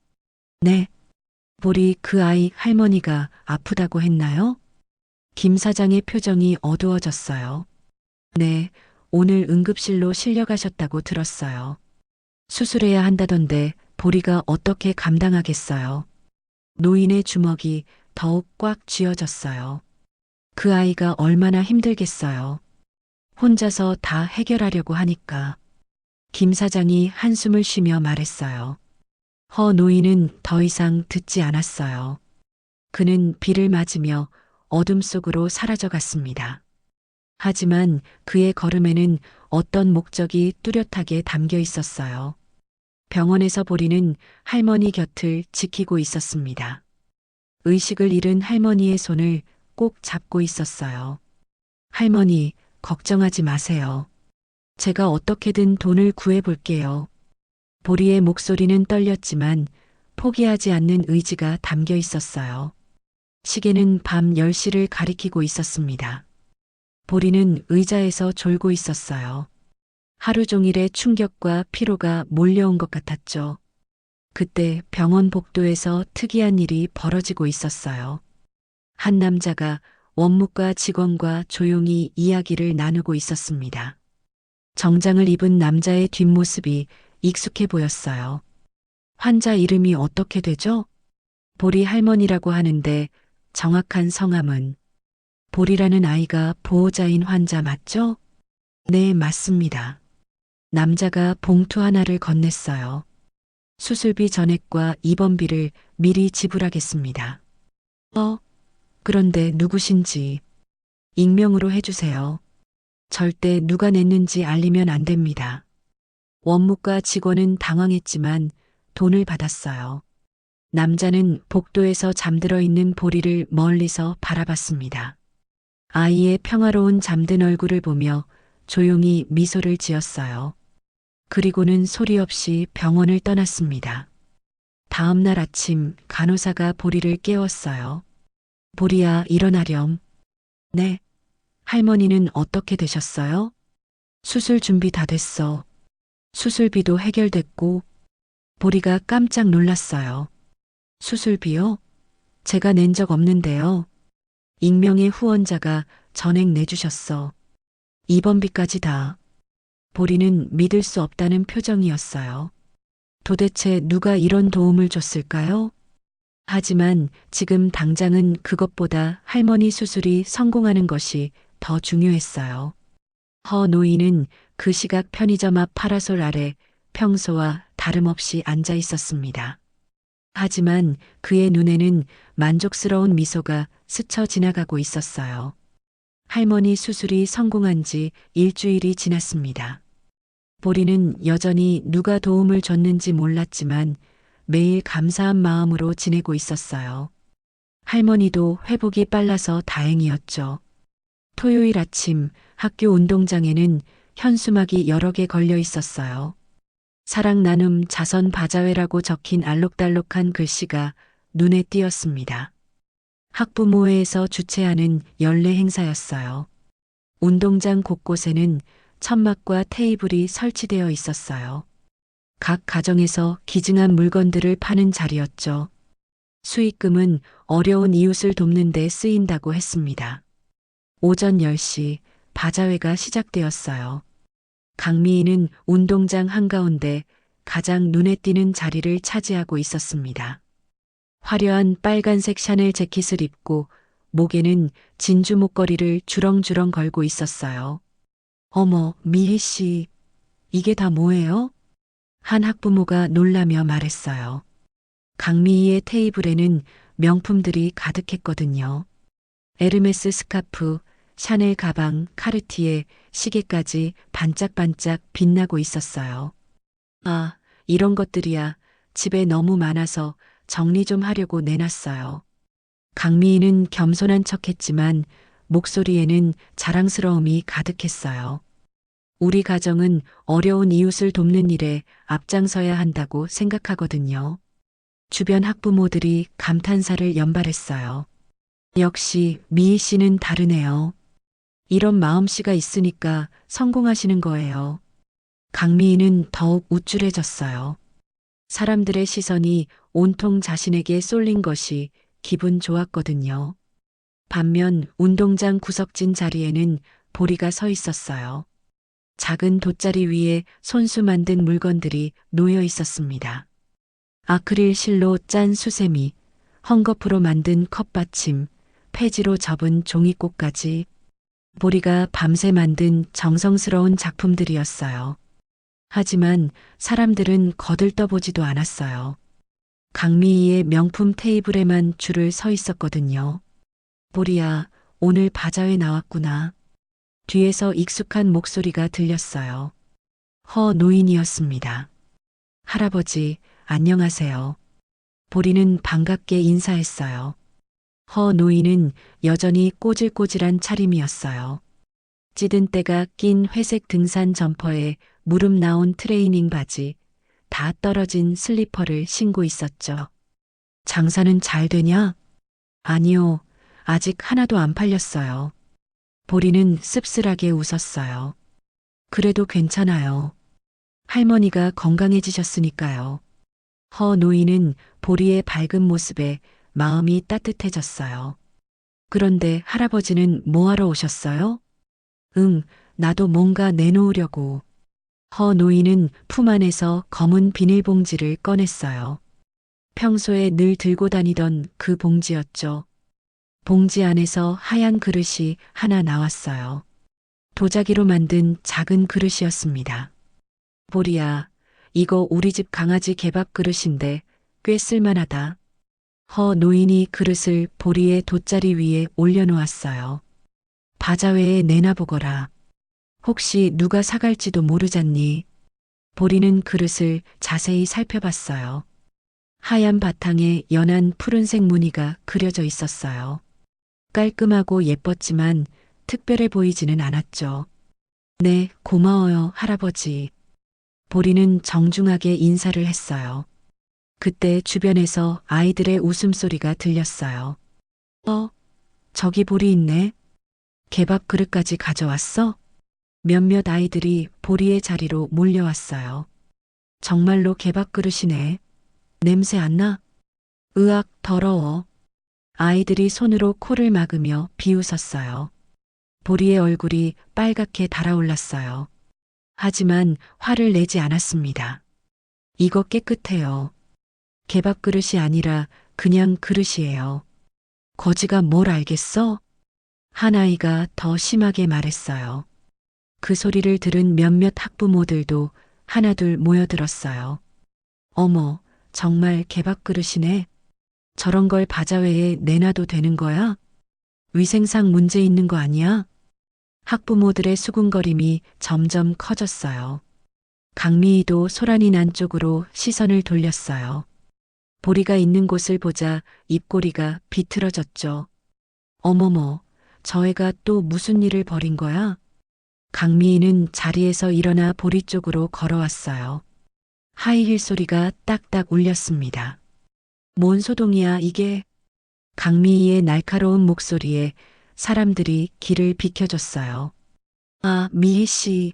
네. 보리 그 아이 할머니가 아프다고 했나요? 김 사장의 표정이 어두워졌어요. 네, 오늘 응급실로 실려가셨다고 들었어요. 수술해야 한다던데 보리가 어떻게 감당하겠어요? 노인의 주먹이 더욱 꽉 쥐어졌어요. 그 아이가 얼마나 힘들겠어요. 혼자서 다 해결하려고 하니까. 김 사장이 한숨을 쉬며 말했어요. 허 노인은 더 이상 듣지 않았어요. 그는 비를 맞으며 어둠 속으로 사라져 갔습니다. 하지만 그의 걸음에는 어떤 목적이 뚜렷하게 담겨 있었어요. 병원에서 보리는 할머니 곁을 지키고 있었습니다. 의식을 잃은 할머니의 손을 꼭 잡고 있었어요. 할머니, 걱정하지 마세요. 제가 어떻게든 돈을 구해볼게요. 보리의 목소리는 떨렸지만 포기하지 않는 의지가 담겨 있었어요. 시계는 밤 10시를 가리키고 있었습니다. 보리는 의자에서 졸고 있었어요. 하루 종일의 충격과 피로가 몰려온 것 같았죠. 그때 병원 복도에서 특이한 일이 벌어지고 있었어요. 한 남자가 원무과 직원과 조용히 이야기를 나누고 있었습니다. 정장을 입은 남자의 뒷모습이 익숙해 보였어요. 환자 이름이 어떻게 되죠? 보리 할머니라고 하는데 정확한 성함은? 보리라는 아이가 보호자인 환자 맞죠? 네, 맞습니다. 남자가 봉투 하나를 건넸어요. 수술비 전액과 입원비를 미리 지불하겠습니다. 그런데 누구신지 익명으로 해주세요. 절대 누가 냈는지 알리면 안 됩니다. 원무과 직원은 당황했지만 돈을 받았어요. 남자는 복도에서 잠들어 있는 보리를 멀리서 바라봤습니다. 아이의 평화로운 잠든 얼굴을 보며 조용히 미소를 지었어요. 그리고는 소리 없이 병원을 떠났습니다. 다음 날 아침 간호사가 보리를 깨웠어요. 보리야, 일어나렴. 네. 할머니는 어떻게 되셨어요? 수술 준비 다 됐어. 수술비도 해결됐고. 보리가 깜짝 놀랐어요. 수술비요? 제가 낸 적 없는데요. 익명의 후원자가 전액 내주셨어. 입원비까지 다. 보리는 믿을 수 없다는 표정이었어요. 도대체 누가 이런 도움을 줬을까요? 하지만 지금 당장은 그것보다 할머니 수술이 성공하는 것이 더 중요했어요. 허 노인은 그 시각 편의점 앞 파라솔 아래 평소와 다름없이 앉아 있었습니다. 하지만 그의 눈에는 만족스러운 미소가 스쳐 지나가고 있었어요. 할머니 수술이 성공한 지 일주일이 지났습니다. 보리는 여전히 누가 도움을 줬는지 몰랐지만 매일 감사한 마음으로 지내고 있었어요. 할머니도 회복이 빨라서 다행이었죠. 토요일 아침 학교 운동장에는 현수막이 여러 개 걸려 있었어요. 사랑 나눔 자선 바자회라고 적힌 알록달록한 글씨가 눈에 띄었습니다. 학부모회에서 주최하는 연례 행사였어요. 운동장 곳곳에는 천막과 테이블이 설치되어 있었어요. 각 가정에서 기증한 물건들을 파는 자리였죠. 수익금은 어려운 이웃을 돕는 데 쓰인다고 했습니다. 오전 10시 바자회가 시작되었어요. 강미희는 운동장 한가운데 가장 눈에 띄는 자리를 차지하고 있었습니다. 화려한 빨간색 샤넬 재킷을 입고 목에는 진주 목걸이를 주렁주렁 걸고 있었어요. 어머, 미희 씨, 이게 다 뭐예요? 한 학부모가 놀라며 말했어요. 강미희의 테이블에는 명품들이 가득했거든요. 에르메스 스카프, 샤넬 가방, 카르티에, 시계까지 반짝반짝 빛나고 있었어요. 아, 이런 것들이야. 집에 너무 많아서 정리 좀 하려고 내놨어요. 강미희는 겸손한 척했지만 목소리에는 자랑스러움이 가득했어요. 우리 가정은 어려운 이웃을 돕는 일에 앞장서야 한다고 생각하거든요. 주변 학부모들이 감탄사를 연발했어요. 역시 미희 씨는 다르네요. 이런 마음씨가 있으니까 성공하시는 거예요. 강미희는 더욱 우쭐해졌어요. 사람들의 시선이 온통 자신에게 쏠린 것이 기분 좋았거든요. 반면 운동장 구석진 자리에는 보리가 서 있었어요. 작은 돗자리 위에 손수 만든 물건들이 놓여 있었습니다. 아크릴 실로 짠 수세미, 헝겊으로 만든 컵받침, 폐지로 접은 종이꽃까지 보리가 밤새 만든 정성스러운 작품들이었어요. 하지만 사람들은 거들떠보지도 않았어요. 강미희의 명품 테이블에만 줄을 서 있었거든요. 보리야, 오늘 바자회 나왔구나. 뒤에서 익숙한 목소리가 들렸어요. 허 노인이었습니다. 할아버지, 안녕하세요. 보리는 반갑게 인사했어요. 허 노인은 여전히 꼬질꼬질한 차림이었어요. 찌든 때가 낀 회색 등산 점퍼에 무릎 나온 트레이닝 바지, 다 떨어진 슬리퍼를 신고 있었죠. 장사는 잘 되냐? 아니요, 아직 하나도 안 팔렸어요. 보리는 씁쓸하게 웃었어요. 그래도 괜찮아요. 할머니가 건강해지셨으니까요. 허 노인은 보리의 밝은 모습에 마음이 따뜻해졌어요. 그런데 할아버지는 뭐하러 오셨어요? 나도 뭔가 내놓으려고. 허 노인은 품 안에서 검은 비닐봉지를 꺼냈어요. 평소에 늘 들고 다니던 그 봉지였죠. 봉지 안에서 하얀 그릇이 하나 나왔어요. 도자기로 만든 작은 그릇이었습니다. 보리야, 이거 우리 집 강아지 개밥 그릇인데 꽤 쓸만하다. 허 노인이 그릇을 보리의 돗자리 위에 올려놓았어요. 바자회에 내놔보거라. 혹시 누가 사갈지도 모르잖니. 보리는 그릇을 자세히 살펴봤어요. 하얀 바탕에 연한 푸른색 무늬가 그려져 있었어요. 깔끔하고 예뻤지만 특별해 보이지는 않았죠. 네, 고마워요, 할아버지. 보리는 정중하게 인사를 했어요. 그때 주변에서 아이들의 웃음소리가 들렸어요. 저기 보리 있네. 개밥 그릇까지 가져왔어? 몇몇 아이들이 보리의 자리로 몰려왔어요. 정말로 개밥 그릇이네. 냄새 안 나? 으악, 더러워. 아이들이 손으로 코를 막으며 비웃었어요. 보리의 얼굴이 빨갛게 달아올랐어요. 하지만 화를 내지 않았습니다. 이거 깨끗해요. 개밥 그릇이 아니라 그냥 그릇이에요. 거지가 뭘 알겠어? 한 아이가 더 심하게 말했어요. 그 소리를 들은 몇몇 학부모들도 하나둘 모여들었어요. 어머, 정말 개밥 그릇이네. 저런 걸 바자회에 내놔도 되는 거야? 위생상 문제 있는 거 아니야? 학부모들의 수군거림이 점점 커졌어요. 강미희도 소란이 난 쪽으로 시선을 돌렸어요. 보리가 있는 곳을 보자 입꼬리가 비틀어졌죠. 어머머, 저 애가 또 무슨 일을 벌인 거야? 강미희는 자리에서 일어나 보리 쪽으로 걸어왔어요. 하이힐 소리가 딱딱 울렸습니다. 뭔 소동이야 이게? 강미희의 날카로운 목소리에 사람들이 길을 비켜줬어요. 아, 미희 씨.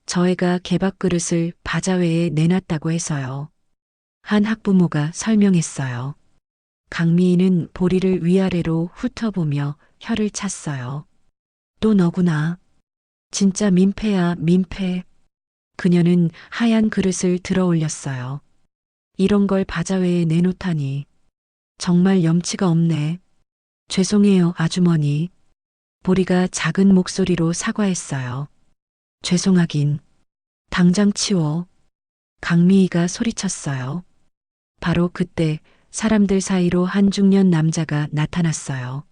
저 애가 개밥 그릇을 바자회에 내놨다고 해서요. 한 학부모가 설명했어요. 강미희는 보리를 위아래로 훑어보며 혀를 찼어요. 또 너구나. 진짜 민폐야, 민폐. 그녀는 하얀 그릇을 들어 올렸어요. 이런 걸 바자회에 내놓다니. 정말 염치가 없네. 죄송해요, 아주머니. 보리가 작은 목소리로 사과했어요. 죄송하긴. 당장 치워. 강미희가 소리쳤어요. 바로 그때 사람들 사이로 한 중년 남자가 나타났어요.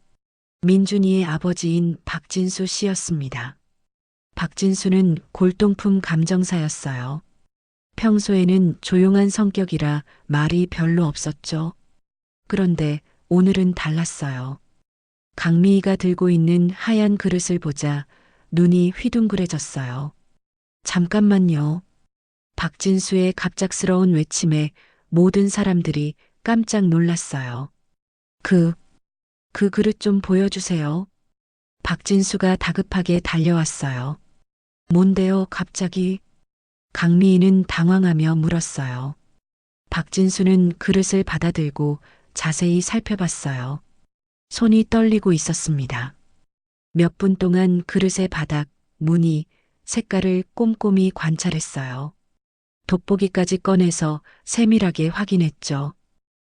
민준이의 아버지인 박진수 씨였습니다. 박진수는 골동품 감정사였어요. 평소에는 조용한 성격이라 말이 별로 없었죠. 그런데 오늘은 달랐어요. 강미희가 들고 있는 하얀 그릇을 보자 눈이 휘둥그레졌어요. 잠깐만요. 박진수의 갑작스러운 외침에 모든 사람들이 깜짝 놀랐어요. 그 그릇 좀 보여주세요. 박진수가 다급하게 달려왔어요. 뭔데요, 갑자기? 강미희는 당황하며 물었어요. 박진수는 그릇을 받아들고 자세히 살펴봤어요. 손이 떨리고 있었습니다. 몇 분 동안 그릇의 바닥, 무늬, 색깔을 꼼꼼히 관찰했어요. 돋보기까지 꺼내서 세밀하게 확인했죠.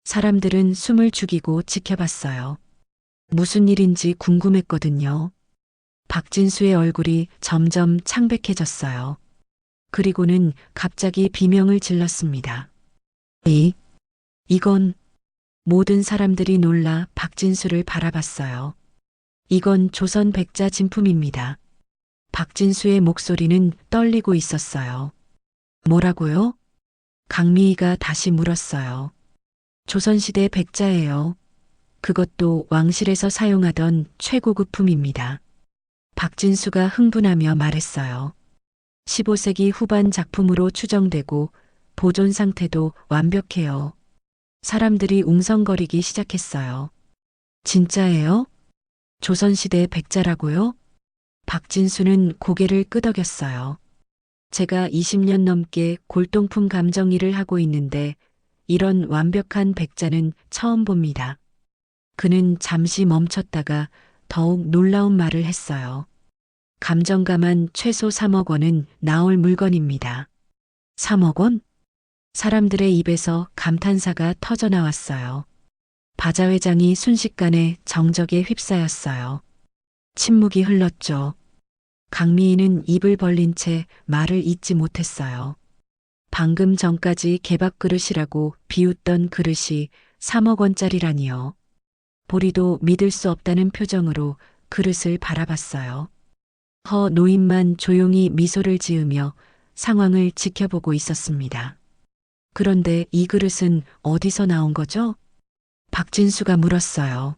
사람들은 숨을 죽이고 지켜봤어요. 무슨 일인지 궁금했거든요. 박진수의 얼굴이 점점 창백해졌어요. 그리고는 갑자기 비명을 질렀습니다. 이건 모든 사람들이 놀라 박진수를 바라봤어요. 이건 조선 백자 진품입니다. 박진수의 목소리는 떨리고 있었어요. 뭐라고요? 강미희가 다시 물었어요. 조선시대 백자예요. 그것도 왕실에서 사용하던 최고급품입니다. 박진수가 흥분하며 말했어요. 15세기 후반 작품으로 추정되고 보존 상태도 완벽해요. 사람들이 웅성거리기 시작했어요. 진짜예요? 조선시대 백자라고요? 박진수는 고개를 끄덕였어요. 제가 20년 넘게 골동품 감정 일을 하고 있는데 이런 완벽한 백자는 처음 봅니다. 그는 잠시 멈췄다가 더욱 놀라운 말을 했어요. 감정감한 최소 3억 원은 나올 물건입니다. 3억 원? 사람들의 입에서 감탄사가 터져나왔어요. 바자 회장이 순식간에 정적에 휩싸였어요. 침묵이 흘렀죠. 강미희는 입을 벌린 채 말을 잇지 못했어요. 방금 전까지 개밥 그릇이라고 비웃던 그릇이 3억 원짜리라니요. 보리도 믿을 수 없다는 표정으로 그릇을 바라봤어요. 허 노인만 조용히 미소를 지으며 상황을 지켜보고 있었습니다. 그런데 이 그릇은 어디서 나온 거죠? 박진수가 물었어요.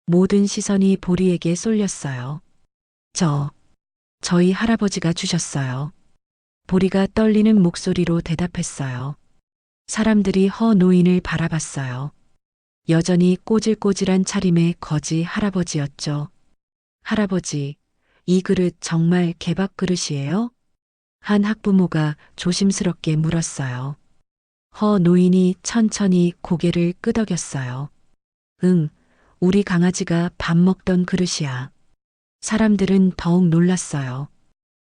모든 시선이 보리에게 쏠렸어요. 저희 할아버지가 주셨어요. 보리가 떨리는 목소리로 대답했어요. 사람들이 허 노인을 바라봤어요. 여전히 꼬질꼬질한 차림의 거지 할아버지였죠. 할아버지, 이 그릇 정말 개밥 그릇이에요? 한 학부모가 조심스럽게 물었어요. 허 노인이 천천히 고개를 끄덕였어요. 응, 우리 강아지가 밥 먹던 그릇이야. 사람들은 더욱 놀랐어요.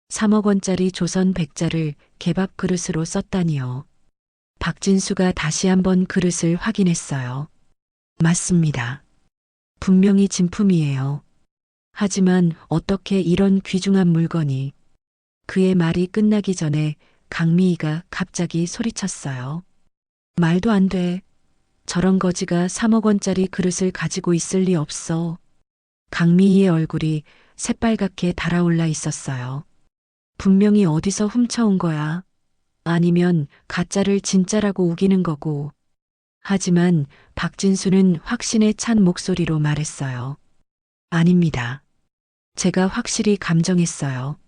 3억 원짜리 조선 백자를 개밥 그릇으로 썼다니요. 박진수가 다시 한번 그릇을 확인했어요. 맞습니다. 분명히 진품이에요. 하지만 어떻게 이런 귀중한 물건이. 그의 말이 끝나기 전에 강미희가 갑자기 소리쳤어요. 말도 안 돼. 저런 거지가 3억 원짜리 그릇을 가지고 있을 리 없어. 강미희의 얼굴이 새빨갛게 달아올라 있었어요. 분명히 어디서 훔쳐온 거야. 아니면 가짜를 진짜라고 우기는 거고. 하지만 박진수는 확신에 찬 목소리로 말했어요. 아닙니다. 제가 확실히 감정했어요.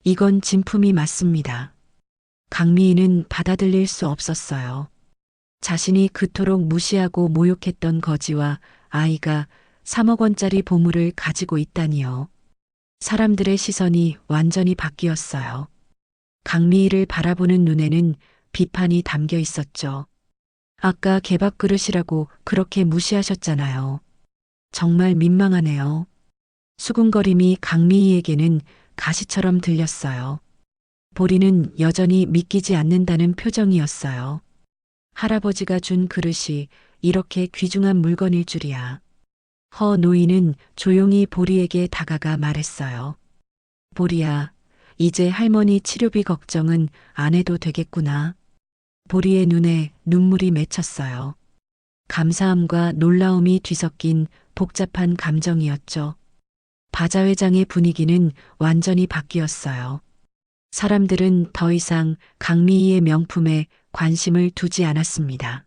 이건 진품이 맞습니다. 강미희는 받아들일 수 없었어요. 자신이 그토록 무시하고 모욕했던 거지와 아이가 3억 원짜리 보물을 가지고 있다니요. 사람들의 시선이 완전히 바뀌었어요. 강미희를 바라보는 눈에는 비판이 담겨 있었죠. 아까 개밥 그릇이라고 그렇게 무시하셨잖아요. 정말 민망하네요. 수군거림이 강미희에게는 가시처럼 들렸어요. 보리는 여전히 믿기지 않는다는 표정이었어요. 할아버지가 준 그릇이 이렇게 귀중한 물건일 줄이야. 허 노인은 조용히 보리에게 다가가 말했어요. 보리야, 이제 할머니 치료비 걱정은 안 해도 되겠구나. 보리의 눈에 눈물이 맺혔어요. 감사함과 놀라움이 뒤섞인 복잡한 감정이었죠. 바자회장의 분위기는 완전히 바뀌었어요. 사람들은 더 이상 강미희의 명품에 관심을 두지 않았습니다.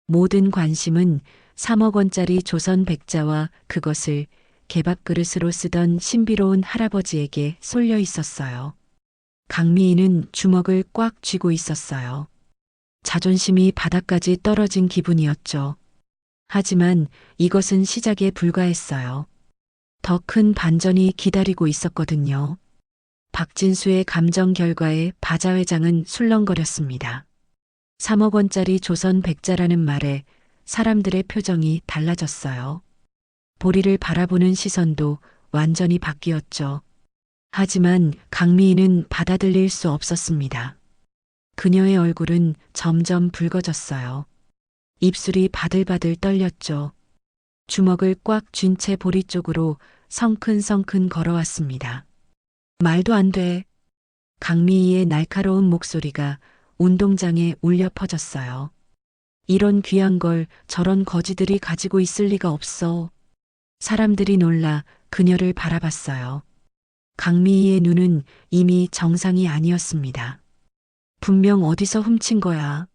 모든 관심은 3억 원짜리 조선 백자와 그것을 개밥 그릇으로 쓰던 신비로운 할아버지에게 쏠려 있었어요. 강미희는 주먹을 꽉 쥐고 있었어요. 자존심이 바닥까지 떨어진 기분이었죠. 하지만 이것은 시작에 불과했어요. 더 큰 반전이 기다리고 있었거든요. 박진수의 감정 결과에 바자회장은 술렁거렸습니다. 3억 원짜리 조선 백자라는 말에 사람들의 표정이 달라졌어요. 보리를 바라보는 시선도 완전히 바뀌었죠. 하지만 강미희는 받아들일 수 없었습니다. 그녀의 얼굴은 점점 붉어졌어요. 입술이 바들바들 떨렸죠. 주먹을 꽉 쥔 채 보리 쪽으로 성큰성큰 걸어왔습니다. 말도 안 돼. 강미희의 날카로운 목소리가 운동장에 울려 퍼졌어요. 이런 귀한 걸 저런 거지들이 가지고 있을 리가 없어. 사람들이 놀라 그녀를 바라봤어요. 강미희의 눈은 이미 정상이 아니었습니다. 분명 어디서 훔친 거야.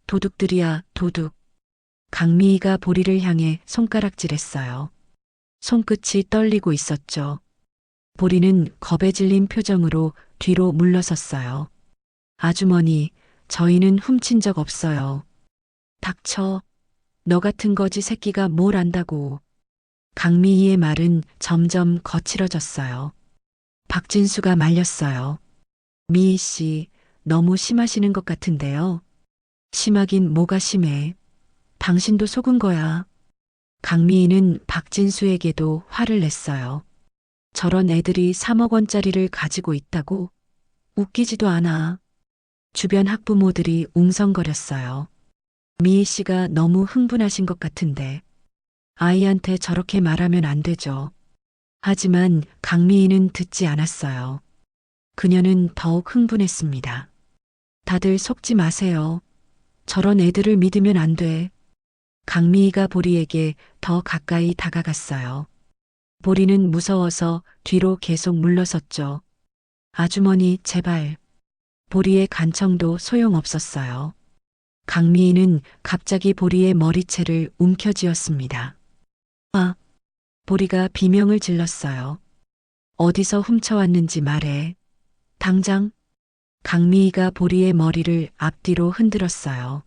도둑들이야, 도둑. 강미희가 보리를 향해 손가락질했어요. 손끝이 떨리고 있었죠. 보리는 겁에 질린 표정으로 뒤로 물러섰어요. 아주머니, 저희는 훔친 적 없어요. 닥쳐. 너 같은 거지 새끼가 뭘 안다고. 강미희의 말은 점점 거칠어졌어요. 박진수가 말렸어요. 미희 씨, 너무 심하시는 것 같은데요. 심하긴 뭐가 심해. 당신도 속은 거야. 강미희는 박진수에게도 화를 냈어요. 저런 애들이 3억 원짜리를 가지고 있다고? 웃기지도 않아. 주변 학부모들이 웅성거렸어요. 미희 씨가 너무 흥분하신 것 같은데. 아이한테 저렇게 말하면 안 되죠. 하지만 강미희는 듣지 않았어요. 그녀는 더욱 흥분했습니다. 다들 속지 마세요. 저런 애들을 믿으면 안 돼. 강미희가 보리에게 더 가까이 다가갔어요. 보리는 무서워서 뒤로 계속 물러섰죠. 아주머니, 제발. 보리의 간청도 소용없었어요. 강미희는 갑자기 보리의 머리채를 움켜쥐었습니다. 아, 보리가 비명을 질렀어요. 어디서 훔쳐왔는지 말해. 당장. 강미희가 보리의 머리를 앞뒤로 흔들었어요.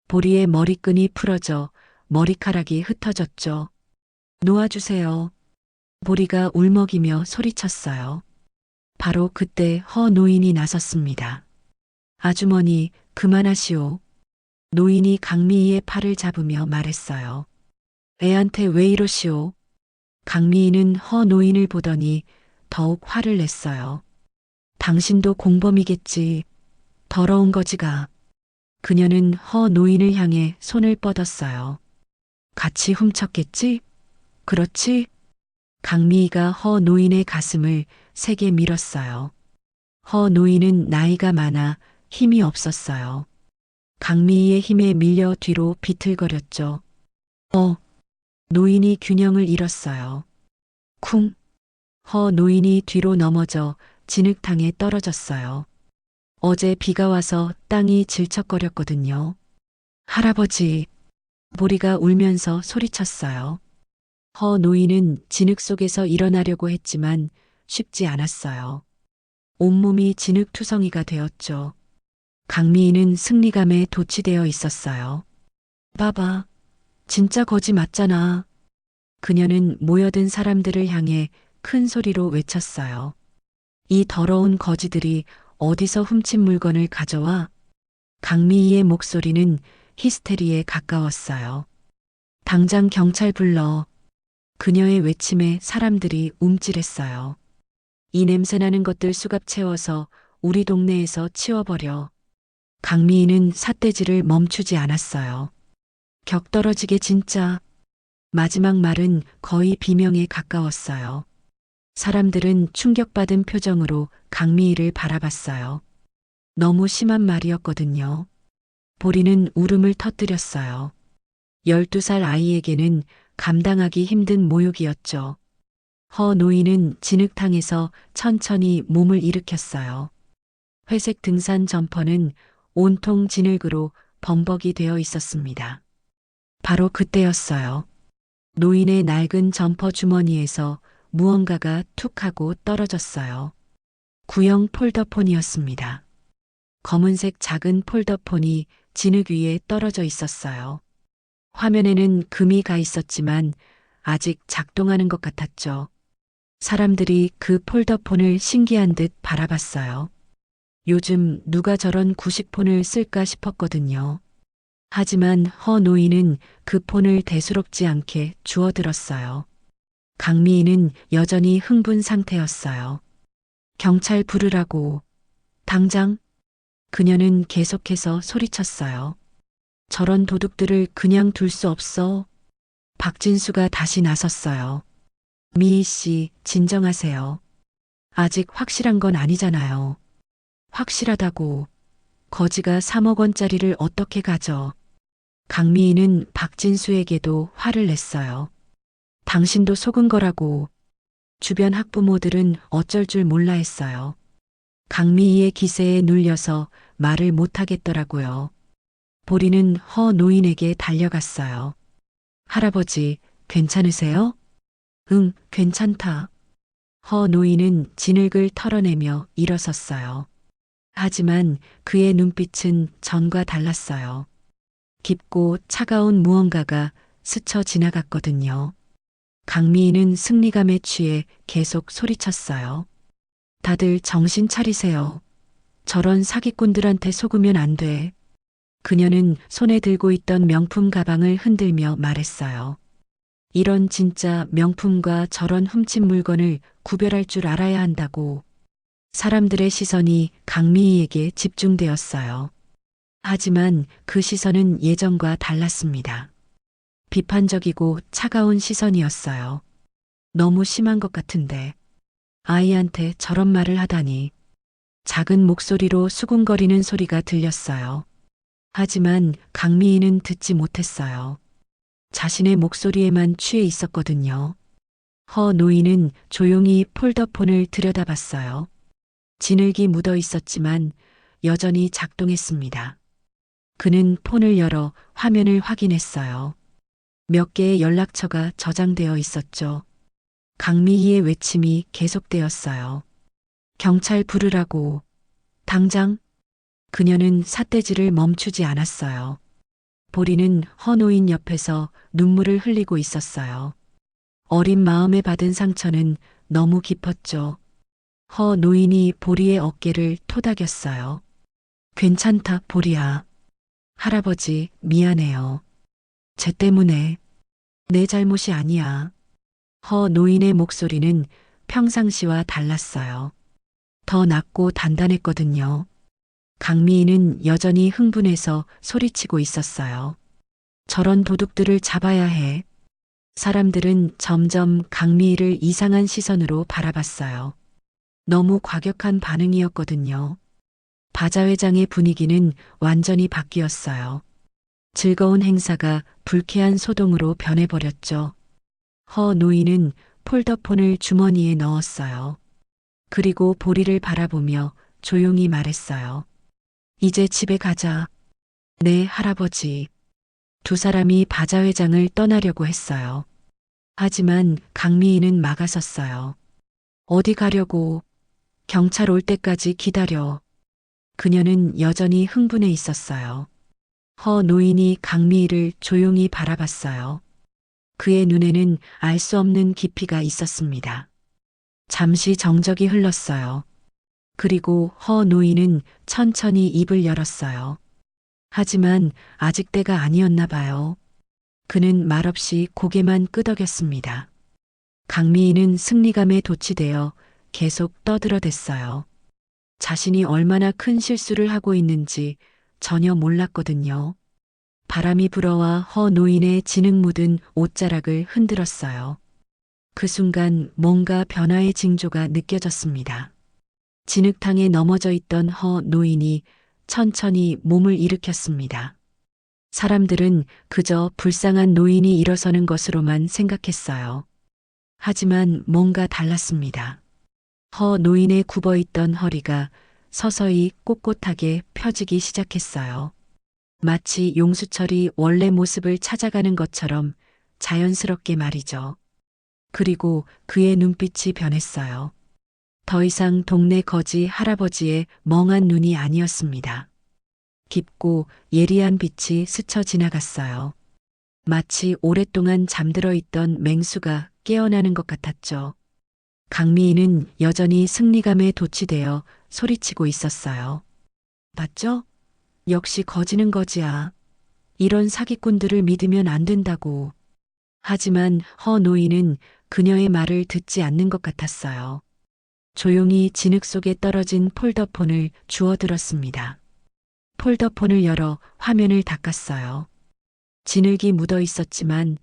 보리의 머리끈이 풀어져 머리카락이 흩어졌죠. 놓아주세요. 보리가 울먹이며 소리쳤어요. 바로 그때 허 노인이 나섰습니다. 아주머니, 그만하시오. 노인이 강미희의 팔을 잡으며 말했어요. 애한테 왜 이러시오? 강미희는 허 노인을 보더니 더욱 화를 냈어요. 당신도 공범이겠지. 더러운 거지가. 그녀는 허 노인을 향해 손을 뻗었어요. 같이 훔쳤겠지? 그렇지? 강미희가 허 노인의 가슴을 세게 밀었어요. 허 노인은 나이가 많아 힘이 없었어요. 강미희의 힘에 밀려 뒤로 비틀거렸죠. 노인이 균형을 잃었어요. 쿵! 허 노인이 뒤로 넘어져 진흙탕에 떨어졌어요. 어제 비가 와서 땅이 질척거렸거든요. 할아버지, 보리가 울면서 소리쳤어요. 허 노인은 진흙 속에서 일어나려고 했지만 쉽지 않았어요. 온몸이 진흙투성이가 되었죠. 강미희는 승리감에 도취되어 있었어요. 봐봐, 진짜 거지 맞잖아. 그녀는 모여든 사람들을 향해 큰 소리로 외쳤어요. 이 더러운 거지들이 어디서 훔친 물건을 가져와? 강미희의 목소리는 히스테리에 가까웠어요. 당장 경찰 불러. 그녀의 외침에 사람들이 움찔했어요. 이 냄새나는 것들 수갑 채워서 우리 동네에서 치워버려. 강미희는 삿대질을 멈추지 않았어요. 격 떨어지게 진짜. 마지막 말은 거의 비명에 가까웠어요. 사람들은 충격받은 표정으로 강미희를 바라봤어요. 너무 심한 말이었거든요. 보리는 울음을 터뜨렸어요. 12살 아이에게는 감당하기 힘든 모욕이었죠. 허 노인은 진흙탕에서 천천히 몸을 일으켰어요. 회색 등산 점퍼는 온통 진흙으로 범벅이 되어 있었습니다. 바로 그때였어요. 노인의 낡은 점퍼 주머니에서 무언가가 툭 하고 떨어졌어요. 구형 폴더폰이었습니다. 검은색 작은 폴더폰이 진흙 위에 떨어져 있었어요. 화면에는 금이 가 있었지만 아직 작동하는 것 같았죠. 사람들이 그 폴더폰을 신기한 듯 바라봤어요. 요즘 누가 저런 구식폰을 쓸까 싶었거든요. 하지만 허 노인은 그 폰을 대수롭지 않게 주워들었어요. 강미인은 여전히 흥분 상태였어요. 경찰 부르라고. 당장. 그녀는 계속해서 소리쳤어요. 저런 도둑들을 그냥 둘 수 없어. 박진수가 다시 나섰어요. 미희 씨, 진정하세요. 아직 확실한 건 아니잖아요. 확실하다고. 거지가 3억 원짜리를 어떻게 가져. 강미인은 박진수에게도 화를 냈어요. 당신도 속은 거라고. 주변 학부모들은 어쩔 줄 몰라 했어요. 강미희의 기세에 눌려서 말을 못하겠더라고요. 보리는 허 노인에게 달려갔어요. 할아버지, 괜찮으세요? 응, 괜찮다. 허 노인은 진흙을 털어내며 일어섰어요. 하지만 그의 눈빛은 전과 달랐어요. 깊고 차가운 무언가가 스쳐 지나갔거든요. 강미인은 승리감에 취해 계속 소리쳤어요. 다들 정신 차리세요. 저런 사기꾼들한테 속으면 안 돼. 그녀는 손에 들고 있던 명품 가방을 흔들며 말했어요. 이런 진짜 명품과 저런 훔친 물건을 구별할 줄 알아야 한다고. 사람들의 시선이 강미희에게 집중되었어요. 하지만 그 시선은 예전과 달랐습니다. 비판적이고 차가운 시선이었어요. 너무 심한 것 같은데 아이한테 저런 말을 하다니. 작은 목소리로 수군거리는 소리가 들렸어요. 하지만 강미희는 듣지 못했어요. 자신의 목소리에만 취해 있었거든요. 허 노인은 조용히 폴더폰을 들여다봤어요. 진흙이 묻어 있었지만 여전히 작동했습니다. 그는 폰을 열어 화면을 확인했어요. 몇 개의 연락처가 저장되어 있었죠. 강미희의 외침이 계속되었어요. 경찰 부르라고. 당장. 그녀는 삿대질을 멈추지 않았어요. 보리는 허노인 옆에서 눈물을 흘리고 있었어요. 어린 마음에 받은 상처는 너무 깊었죠. 허 노인이 보리의 어깨를 토닥였어요. 괜찮다, 보리야. 할아버지, 미안해요. 쟤 때문에. 내 잘못이 아니야. 허 노인의 목소리는 평상시와 달랐어요. 더 낮고 단단했거든요. 강미인은 여전히 흥분해서 소리치고 있었어요. 저런 도둑들을 잡아야 해. 사람들은 점점 강미희를 이상한 시선으로 바라봤어요. 너무 과격한 반응이었거든요. 바자회장의 분위기는 완전히 바뀌었어요. 즐거운 행사가 불쾌한 소동으로 변해버렸죠. 허 노인은 폴더폰을 주머니에 넣었어요. 그리고 보리를 바라보며 조용히 말했어요. 이제 집에 가자. 네, 할아버지. 두 사람이 바자회장을 떠나려고 했어요. 하지만 강미희는 막아섰어요. 어디 가려고? 경찰 올 때까지 기다려. 그녀는 여전히 흥분해 있었어요. 허 노인이 강미희를 조용히 바라봤어요. 그의 눈에는 알 수 없는 깊이가 있었습니다. 잠시 정적이 흘렀어요. 그리고 허 노인은 천천히 입을 열었어요. 하지만 아직 때가 아니었나 봐요. 그는 말없이 고개만 끄덕였습니다. 강미희는 승리감에 도취되어 계속 떠들어댔어요. 자신이 얼마나 큰 실수를 하고 있는지 전혀 몰랐거든요. 바람이 불어와 허 노인의 진흙 묻은 옷자락을 흔들었어요. 그 순간 뭔가 변화의 징조가 느껴졌습니다. 진흙탕에 넘어져 있던 허 노인이 천천히 몸을 일으켰습니다. 사람들은 그저 불쌍한 노인이 일어서는 것으로만 생각했어요. 하지만 뭔가 달랐습니다. 허 노인의 굽어있던 허리가 서서히 꼿꼿하게 펴지기 시작했어요. 마치 용수철이 원래 모습을 찾아가는 것처럼 자연스럽게 말이죠. 그리고 그의 눈빛이 변했어요. 더 이상 동네 거지 할아버지의 멍한 눈이 아니었습니다. 깊고 예리한 빛이 스쳐 지나갔어요. 마치 오랫동안 잠들어 있던 맹수가 깨어나는 것 같았죠. 강미인은 여전히 승리감에 도취되어 소리치고 있었어요. 봤죠? 역시 거지는 거지야. 이런 사기꾼들을 믿으면 안 된다고. 하지만 허 노인은 그녀의 말을 듣지 않는 것 같았어요. 조용히 진흙 속에 떨어진 폴더폰을 주워들었습니다. 폴더폰을 열어 화면을 닦았어요. 진흙이 묻어 있었지만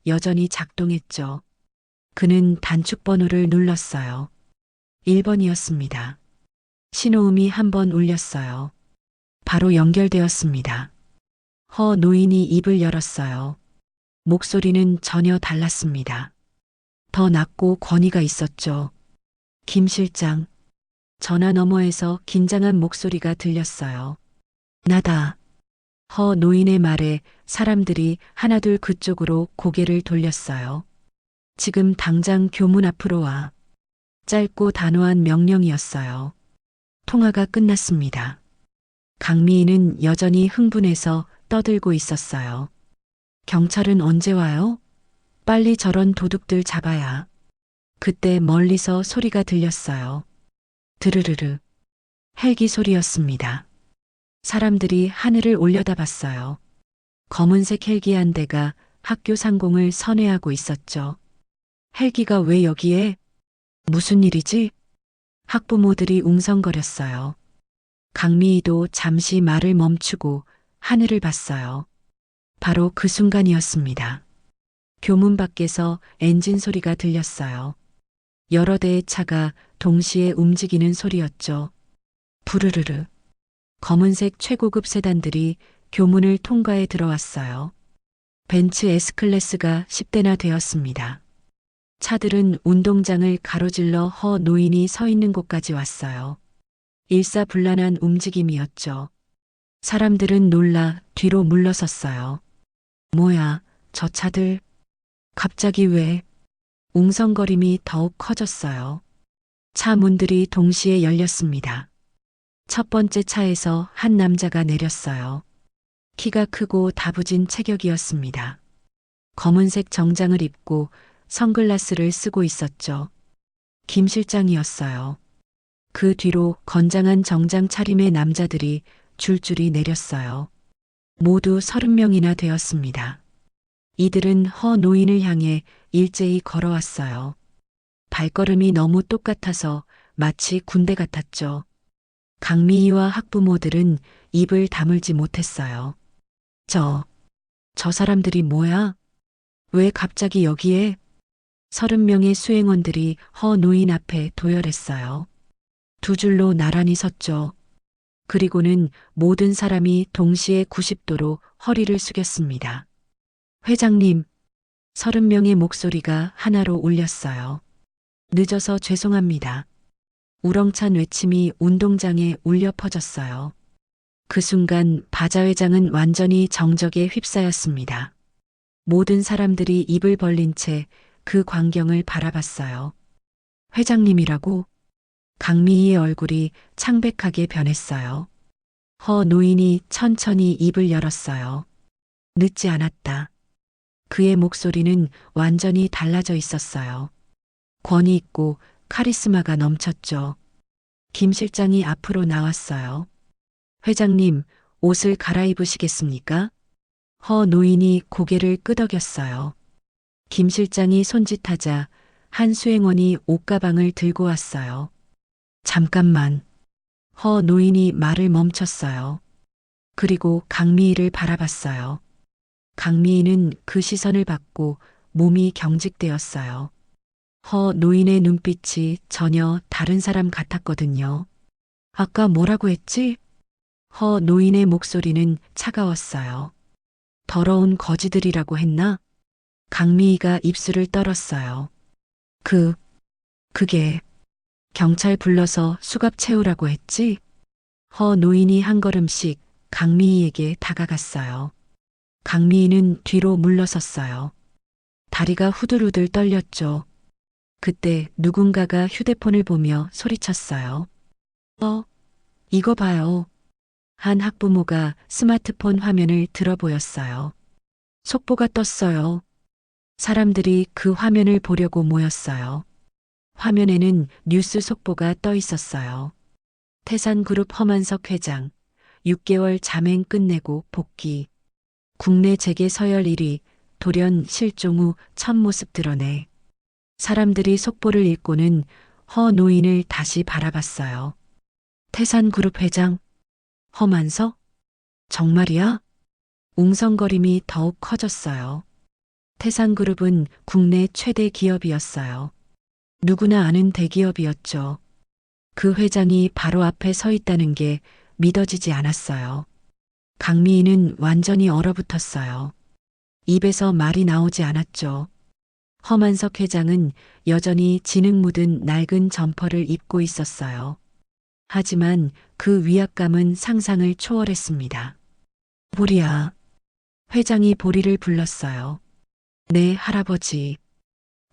여전히 작동했죠. 그는 단축 번호를 눌렀어요. 1번이었습니다. 신호음이 한 번 울렸어요. 바로 연결되었습니다. 허 노인이 입을 열었어요. 목소리는 전혀 달랐습니다. 더 낮고 권위가 있었죠. 김 실장. 전화 너머에서 긴장한 목소리가 들렸어요. 나다. 허 노인의 말에 사람들이 하나둘 그쪽으로 고개를 돌렸어요. 지금 당장 교문 앞으로 와. 짧고 단호한 명령이었어요. 통화가 끝났습니다. 강미인은 여전히 흥분해서 떠들고 있었어요. 경찰은 언제 와요? 빨리 저런 도둑들 잡아야. 그때 멀리서 소리가 들렸어요. 드르르르. 헬기 소리였습니다. 사람들이 하늘을 올려다봤어요. 검은색 헬기 한 대가 학교 상공을 선회하고 있었죠. 헬기가 왜 여기에? 무슨 일이지? 학부모들이 웅성거렸어요. 강미희도 잠시 말을 멈추고 하늘을 봤어요. 바로 그 순간이었습니다. 교문 밖에서 엔진 소리가 들렸어요. 여러 대의 차가 동시에 움직이는 소리였죠. 부르르르. 검은색 최고급 세단들이 교문을 통과해 들어왔어요. 벤츠 S클래스가 10대나 되었습니다. 차들은 운동장을 가로질러 허 노인이 서 있는 곳까지 왔어요. 일사불란한 움직임이었죠. 사람들은 놀라 뒤로 물러섰어요. 뭐야, 저 차들. 갑자기 왜? 웅성거림이 더욱 커졌어요. 차 문들이 동시에 열렸습니다. 첫 번째 차에서 한 남자가 내렸어요. 키가 크고 다부진 체격이었습니다. 검은색 정장을 입고 선글라스를 쓰고 있었죠. 김 실장이었어요. 그 뒤로 건장한 정장 차림의 남자들이 줄줄이 내렸어요. 모두 30명이나 되었습니다. 이들은 허 노인을 향해 일제히 걸어왔어요. 발걸음이 너무 똑같아서 마치 군대 같았죠. 강미희와 학부모들은 입을 다물지 못했어요. 저 사람들이 뭐야? 왜 갑자기 여기에? 30명의 수행원들이 허 노인 앞에 도열했어요. 두 줄로 나란히 섰죠. 그리고는 모든 사람이 동시에 90도로 허리를 숙였습니다. 회장님, 30명의 목소리가 하나로 울렸어요. 늦어서 죄송합니다. 우렁찬 외침이 운동장에 울려 퍼졌어요. 그 순간 바자 회장은 완전히 정적에 휩싸였습니다. 모든 사람들이 입을 벌린 채 그 광경을 바라봤어요. 회장님이라고? 강미희의 얼굴이 창백하게 변했어요. 허 노인이 천천히 입을 열었어요. 늦지 않았다. 그의 목소리는 완전히 달라져 있었어요. 권위 있고 카리스마가 넘쳤죠. 김 실장이 앞으로 나왔어요. 회장님, 옷을 갈아입으시겠습니까? 허 노인이 고개를 끄덕였어요. 김 실장이 손짓하자 한 수행원이 옷가방을 들고 왔어요. 잠깐만. 허 노인이 말을 멈췄어요. 그리고 강미희를 바라봤어요. 강미희는 그 시선을 받고 몸이 경직되었어요. 허 노인의 눈빛이 전혀 다른 사람 같았거든요. 아까 뭐라고 했지? 허 노인의 목소리는 차가웠어요. 더러운 거지들이라고 했나? 강미희가 입술을 떨었어요. 그게 경찰 불러서 수갑 채우라고 했지? 허 노인이 한 걸음씩 강미희에게 다가갔어요. 강미희는 뒤로 물러섰어요. 다리가 후들후들 떨렸죠. 그때 누군가가 휴대폰을 보며 소리쳤어요. 이거 봐요. 한 학부모가 스마트폰 화면을 들어 보였어요. 속보가 떴어요. 사람들이 그 화면을 보려고 모였어요. 화면에는 뉴스 속보가 떠 있었어요. 태산그룹 허만석 회장, 6개월 잠행 끝내고 복귀. 국내 재계 서열 1위, 돌연 실종 후 첫 모습 드러내. 사람들이 속보를 읽고는 허 노인을 다시 바라봤어요. 태산그룹 회장? 허만석? 정말이야? 웅성거림이 더욱 커졌어요. 태산그룹은 국내 최대 기업이었어요. 누구나 아는 대기업이었죠. 그 회장이 바로 앞에 서 있다는 게 믿어지지 않았어요. 강미희는 완전히 얼어붙었어요. 입에서 말이 나오지 않았죠. 허만석 회장은 여전히 진흙 묻은 낡은 점퍼를 입고 있었어요. 하지만 그 위압감은 상상을 초월했습니다. 보리야. 회장이 보리를 불렀어요. 네, 할아버지.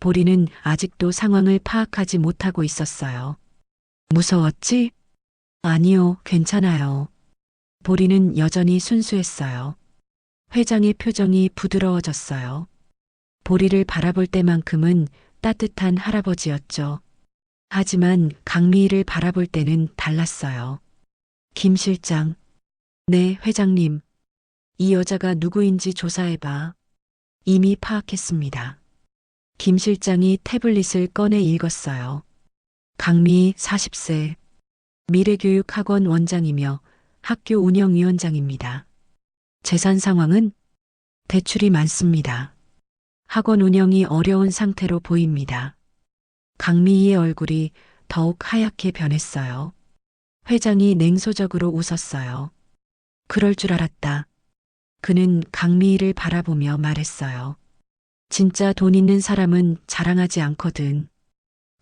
보리는 아직도 상황을 파악하지 못하고 있었어요. 무서웠지? 아니요, 괜찮아요. 보리는 여전히 순수했어요. 회장의 표정이 부드러워졌어요. 보리를 바라볼 때만큼은 따뜻한 할아버지였죠. 하지만 강미희를 바라볼 때는 달랐어요. 김 실장. 네, 회장님. 이 여자가 누구인지 조사해봐. 이미 파악했습니다. 김 실장이 태블릿을 꺼내 읽었어요. 강미희 40세. 미래교육학원 원장이며 학교 운영위원장입니다. 재산 상황은 대출이 많습니다. 학원 운영이 어려운 상태로 보입니다. 강미희의 얼굴이 더욱 하얗게 변했어요. 회장이 냉소적으로 웃었어요. 그럴 줄 알았다. 그는 강미희를 바라보며 말했어요. 진짜 돈 있는 사람은 자랑하지 않거든.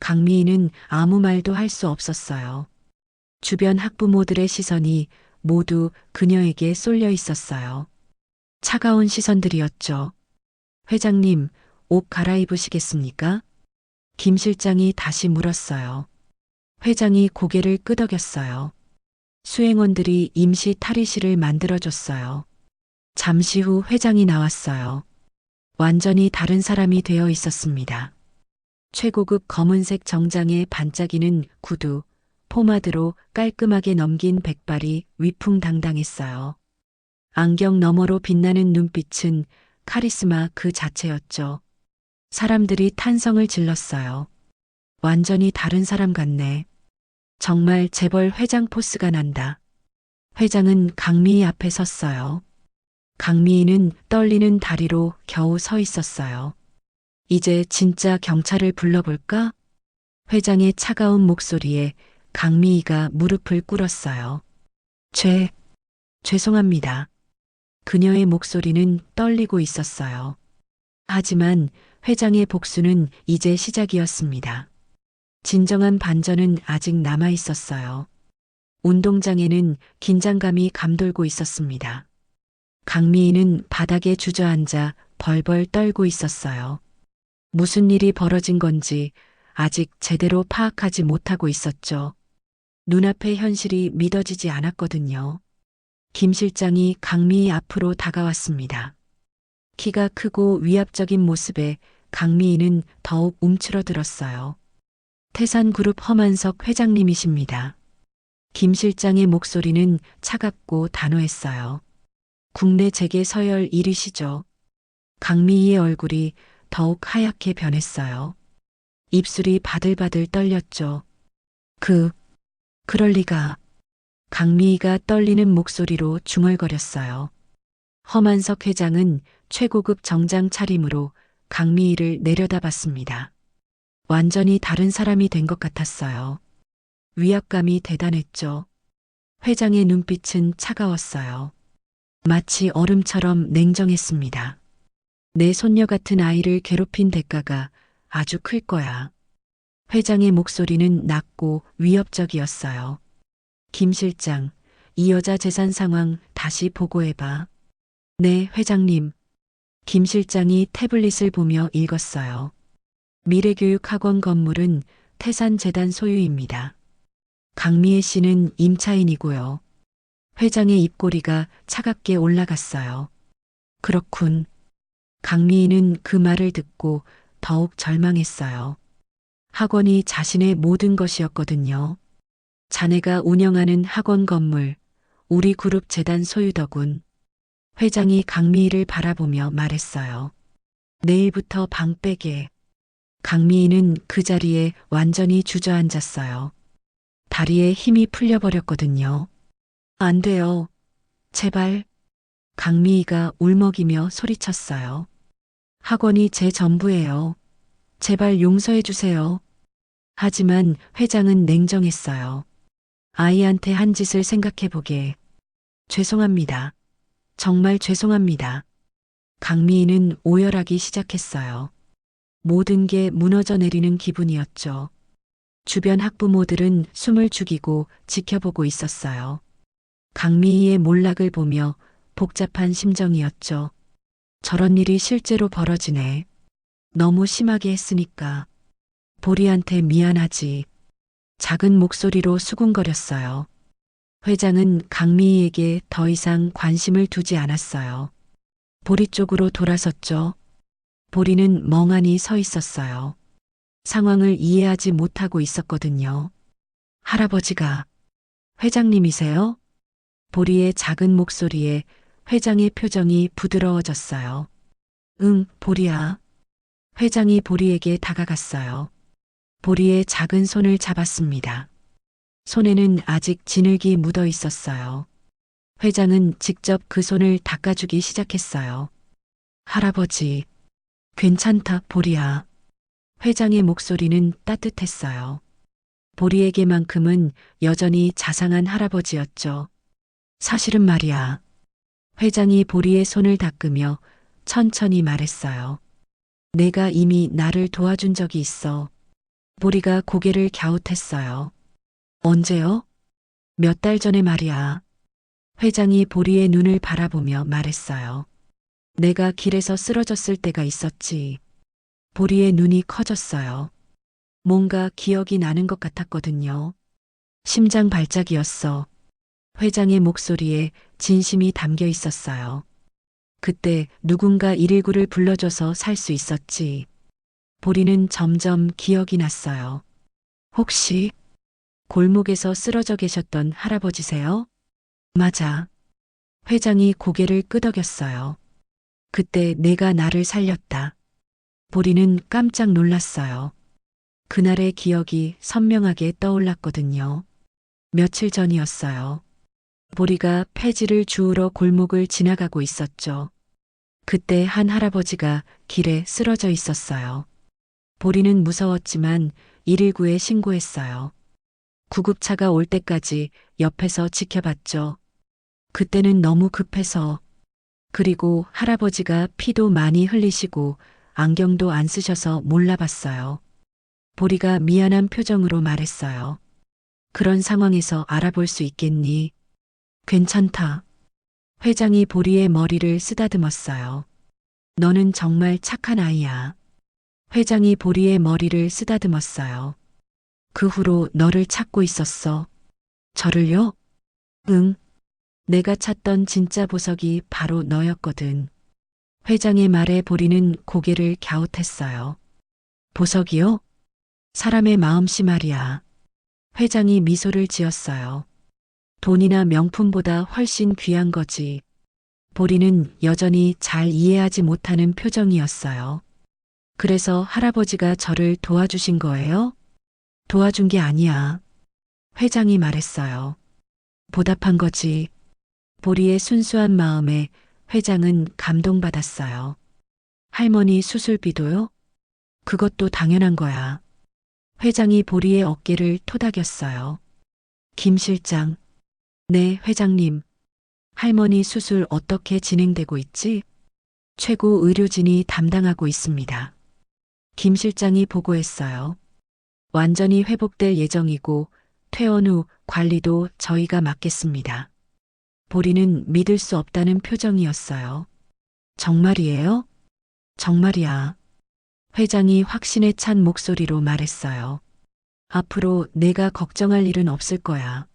강미희는 아무 말도 할 수 없었어요. 주변 학부모들의 시선이 모두 그녀에게 쏠려 있었어요. 차가운 시선들이었죠. 회장님, 옷 갈아입으시겠습니까? 김 실장이 다시 물었어요. 회장이 고개를 끄덕였어요. 수행원들이 임시 탈의실을 만들어줬어요. 잠시 후 회장이 나왔어요. 완전히 다른 사람이 되어 있었습니다. 최고급 검은색 정장에 반짝이는 구두, 포마드로 깔끔하게 넘긴 백발이 위풍당당했어요. 안경 너머로 빛나는 눈빛은 카리스마 그 자체였죠. 사람들이 탄성을 질렀어요. 완전히 다른 사람 같네. 정말 재벌 회장 포스가 난다. 회장은 강미희 앞에 섰어요. 강미희는 떨리는 다리로 겨우 서 있었어요. 이제 진짜 경찰을 불러볼까? 회장의 차가운 목소리에 강미희가 무릎을 꿇었어요. 죄송합니다. 그녀의 목소리는 떨리고 있었어요. 하지만 회장의 복수는 이제 시작이었습니다. 진정한 반전은 아직 남아 있었어요. 운동장에는 긴장감이 감돌고 있었습니다. 강미희는 바닥에 주저앉아 벌벌 떨고 있었어요. 무슨 일이 벌어진 건지 아직 제대로 파악하지 못하고 있었죠. 눈앞의 현실이 믿어지지 않았거든요. 김 실장이 강미희 앞으로 다가왔습니다. 키가 크고 위압적인 모습에 강미희는 더욱 움츠러들었어요. 태산그룹 허만석 회장님이십니다. 김 실장의 목소리는 차갑고 단호했어요. 국내 재계 서열 1위시죠. 강미희의 얼굴이 더욱 하얗게 변했어요. 입술이 바들바들 떨렸죠. 그럴 리가. 강미희가 떨리는 목소리로 중얼거렸어요. 허만석 회장은 최고급 정장 차림으로 강미희를 내려다봤습니다. 완전히 다른 사람이 된 것 같았어요. 위압감이 대단했죠. 회장의 눈빛은 차가웠어요. 마치 얼음처럼 냉정했습니다. 내 손녀 같은 아이를 괴롭힌 대가가 아주 클 거야. 회장의 목소리는 낮고 위협적이었어요. 김 실장, 이 여자 재산 상황 다시 보고해봐. 네, 회장님. 김 실장이 태블릿을 보며 읽었어요. 미래교육학원 건물은 태산재단 소유입니다. 강미애 씨는 임차인이고요. 회장의 입꼬리가 차갑게 올라갔어요. 그렇군. 강미애는 그 말을 듣고 더욱 절망했어요. 학원이 자신의 모든 것이었거든요. 자네가 운영하는 학원 건물, 우리 그룹 재단 소유더군. 회장이 강미희를 바라보며 말했어요. 내일부터 방 빼게. 강미희는 그 자리에 완전히 주저앉았어요. 다리에 힘이 풀려버렸거든요. 안 돼요. 제발. 강미희가 울먹이며 소리쳤어요. 학원이 제 전부예요. 제발 용서해 주세요. 하지만 회장은 냉정했어요. 아이한테 한 짓을 생각해보게. 죄송합니다. 정말 죄송합니다. 강미희는 오열하기 시작했어요. 모든 게 무너져 내리는 기분이었죠. 주변 학부모들은 숨을 죽이고 지켜보고 있었어요. 강미희의 몰락을 보며 복잡한 심정이었죠. 저런 일이 실제로 벌어지네. 너무 심하게 했으니까. 보리한테 미안하지. 작은 목소리로 수군거렸어요. 회장은 강미희에게 더 이상 관심을 두지 않았어요. 보리 쪽으로 돌아섰죠. 보리는 멍하니 서 있었어요. 상황을 이해하지 못하고 있었거든요. 할아버지가 회장님이세요? 보리의 작은 목소리에 회장의 표정이 부드러워졌어요. 응, 보리야. 회장이 보리에게 다가갔어요. 보리의 작은 손을 잡았습니다. 손에는 아직 진흙이 묻어 있었어요. 회장은 직접 그 손을 닦아주기 시작했어요. 할아버지, 괜찮다, 보리야. 회장의 목소리는 따뜻했어요. 보리에게만큼은 여전히 자상한 할아버지였죠. 사실은 말이야. 회장이 보리의 손을 닦으며 천천히 말했어요. 내가 이미 나를 도와준 적이 있어. 보리가 고개를 갸웃했어요. 언제요? 몇 달 전에 말이야. 회장이 보리의 눈을 바라보며 말했어요. 내가 길에서 쓰러졌을 때가 있었지. 보리의 눈이 커졌어요. 뭔가 기억이 나는 것 같았거든요. 심장 발작이었어. 회장의 목소리에 진심이 담겨 있었어요. 그때 누군가 119를 불러줘서 살 수 있었지. 보리는 점점 기억이 났어요. 혹시 골목에서 쓰러져 계셨던 할아버지세요? 맞아. 회장이 고개를 끄덕였어요. 그때 내가 나를 살렸다. 보리는 깜짝 놀랐어요. 그날의 기억이 선명하게 떠올랐거든요. 며칠 전이었어요. 보리가 폐지를 주우러 골목을 지나가고 있었죠. 그때 한 할아버지가 길에 쓰러져 있었어요. 보리는 무서웠지만 119에 신고했어요. 구급차가 올 때까지 옆에서 지켜봤죠. 그때는 너무 급해서. 그리고 할아버지가 피도 많이 흘리시고 안경도 안 쓰셔서 몰라봤어요. 보리가 미안한 표정으로 말했어요. 그런 상황에서 알아볼 수 있겠니? 괜찮다. 회장이 보리의 머리를 쓰다듬었어요. 너는 정말 착한 아이야. 회장이 보리의 머리를 쓰다듬었어요. 그 후로 너를 찾고 있었어. 저를요? 응. 내가 찾던 진짜 보석이 바로 너였거든. 회장의 말에 보리는 고개를 갸웃했어요. 보석이요? 사람의 마음씨 말이야. 회장이 미소를 지었어요. 돈이나 명품보다 훨씬 귀한 거지. 보리는 여전히 잘 이해하지 못하는 표정이었어요. 그래서 할아버지가 저를 도와주신 거예요? 도와준 게 아니야. 회장이 말했어요. 보답한 거지. 보리의 순수한 마음에 회장은 감동받았어요. 할머니 수술비도요? 그것도 당연한 거야. 회장이 보리의 어깨를 토닥였어요. 김 실장, 네, 회장님. 할머니 수술 어떻게 진행되고 있지? 최고 의료진이 담당하고 있습니다. 김 실장이 보고했어요. 완전히 회복될 예정이고 퇴원 후 관리도 저희가 맡겠습니다. 보리는 믿을 수 없다는 표정이었어요. 정말이에요? 정말이야. 회장이 확신에 찬 목소리로 말했어요. 앞으로 내가 걱정할 일은 없을 거야.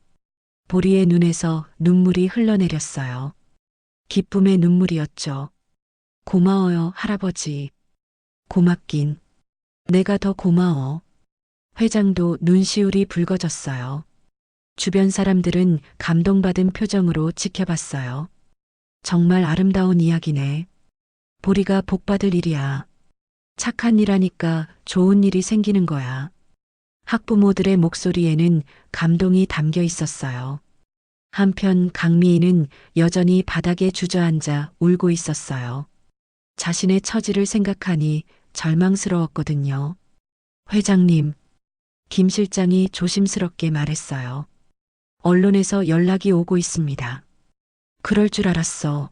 보리의 눈에서 눈물이 흘러내렸어요. 기쁨의 눈물이었죠. 고마워요, 할아버지. 고맙긴. 내가 더 고마워. 회장도 눈시울이 붉어졌어요. 주변 사람들은 감동받은 표정으로 지켜봤어요. 정말 아름다운 이야기네. 보리가 복받을 일이야. 착한 일 하니까 좋은 일이 생기는 거야. 학부모들의 목소리에는 감동이 담겨 있었어요. 한편 강미희는 여전히 바닥에 주저앉아 울고 있었어요. 자신의 처지를 생각하니 절망스러웠거든요. 회장님, 김 실장이 조심스럽게 말했어요. 언론에서 연락이 오고 있습니다. 그럴 줄 알았어.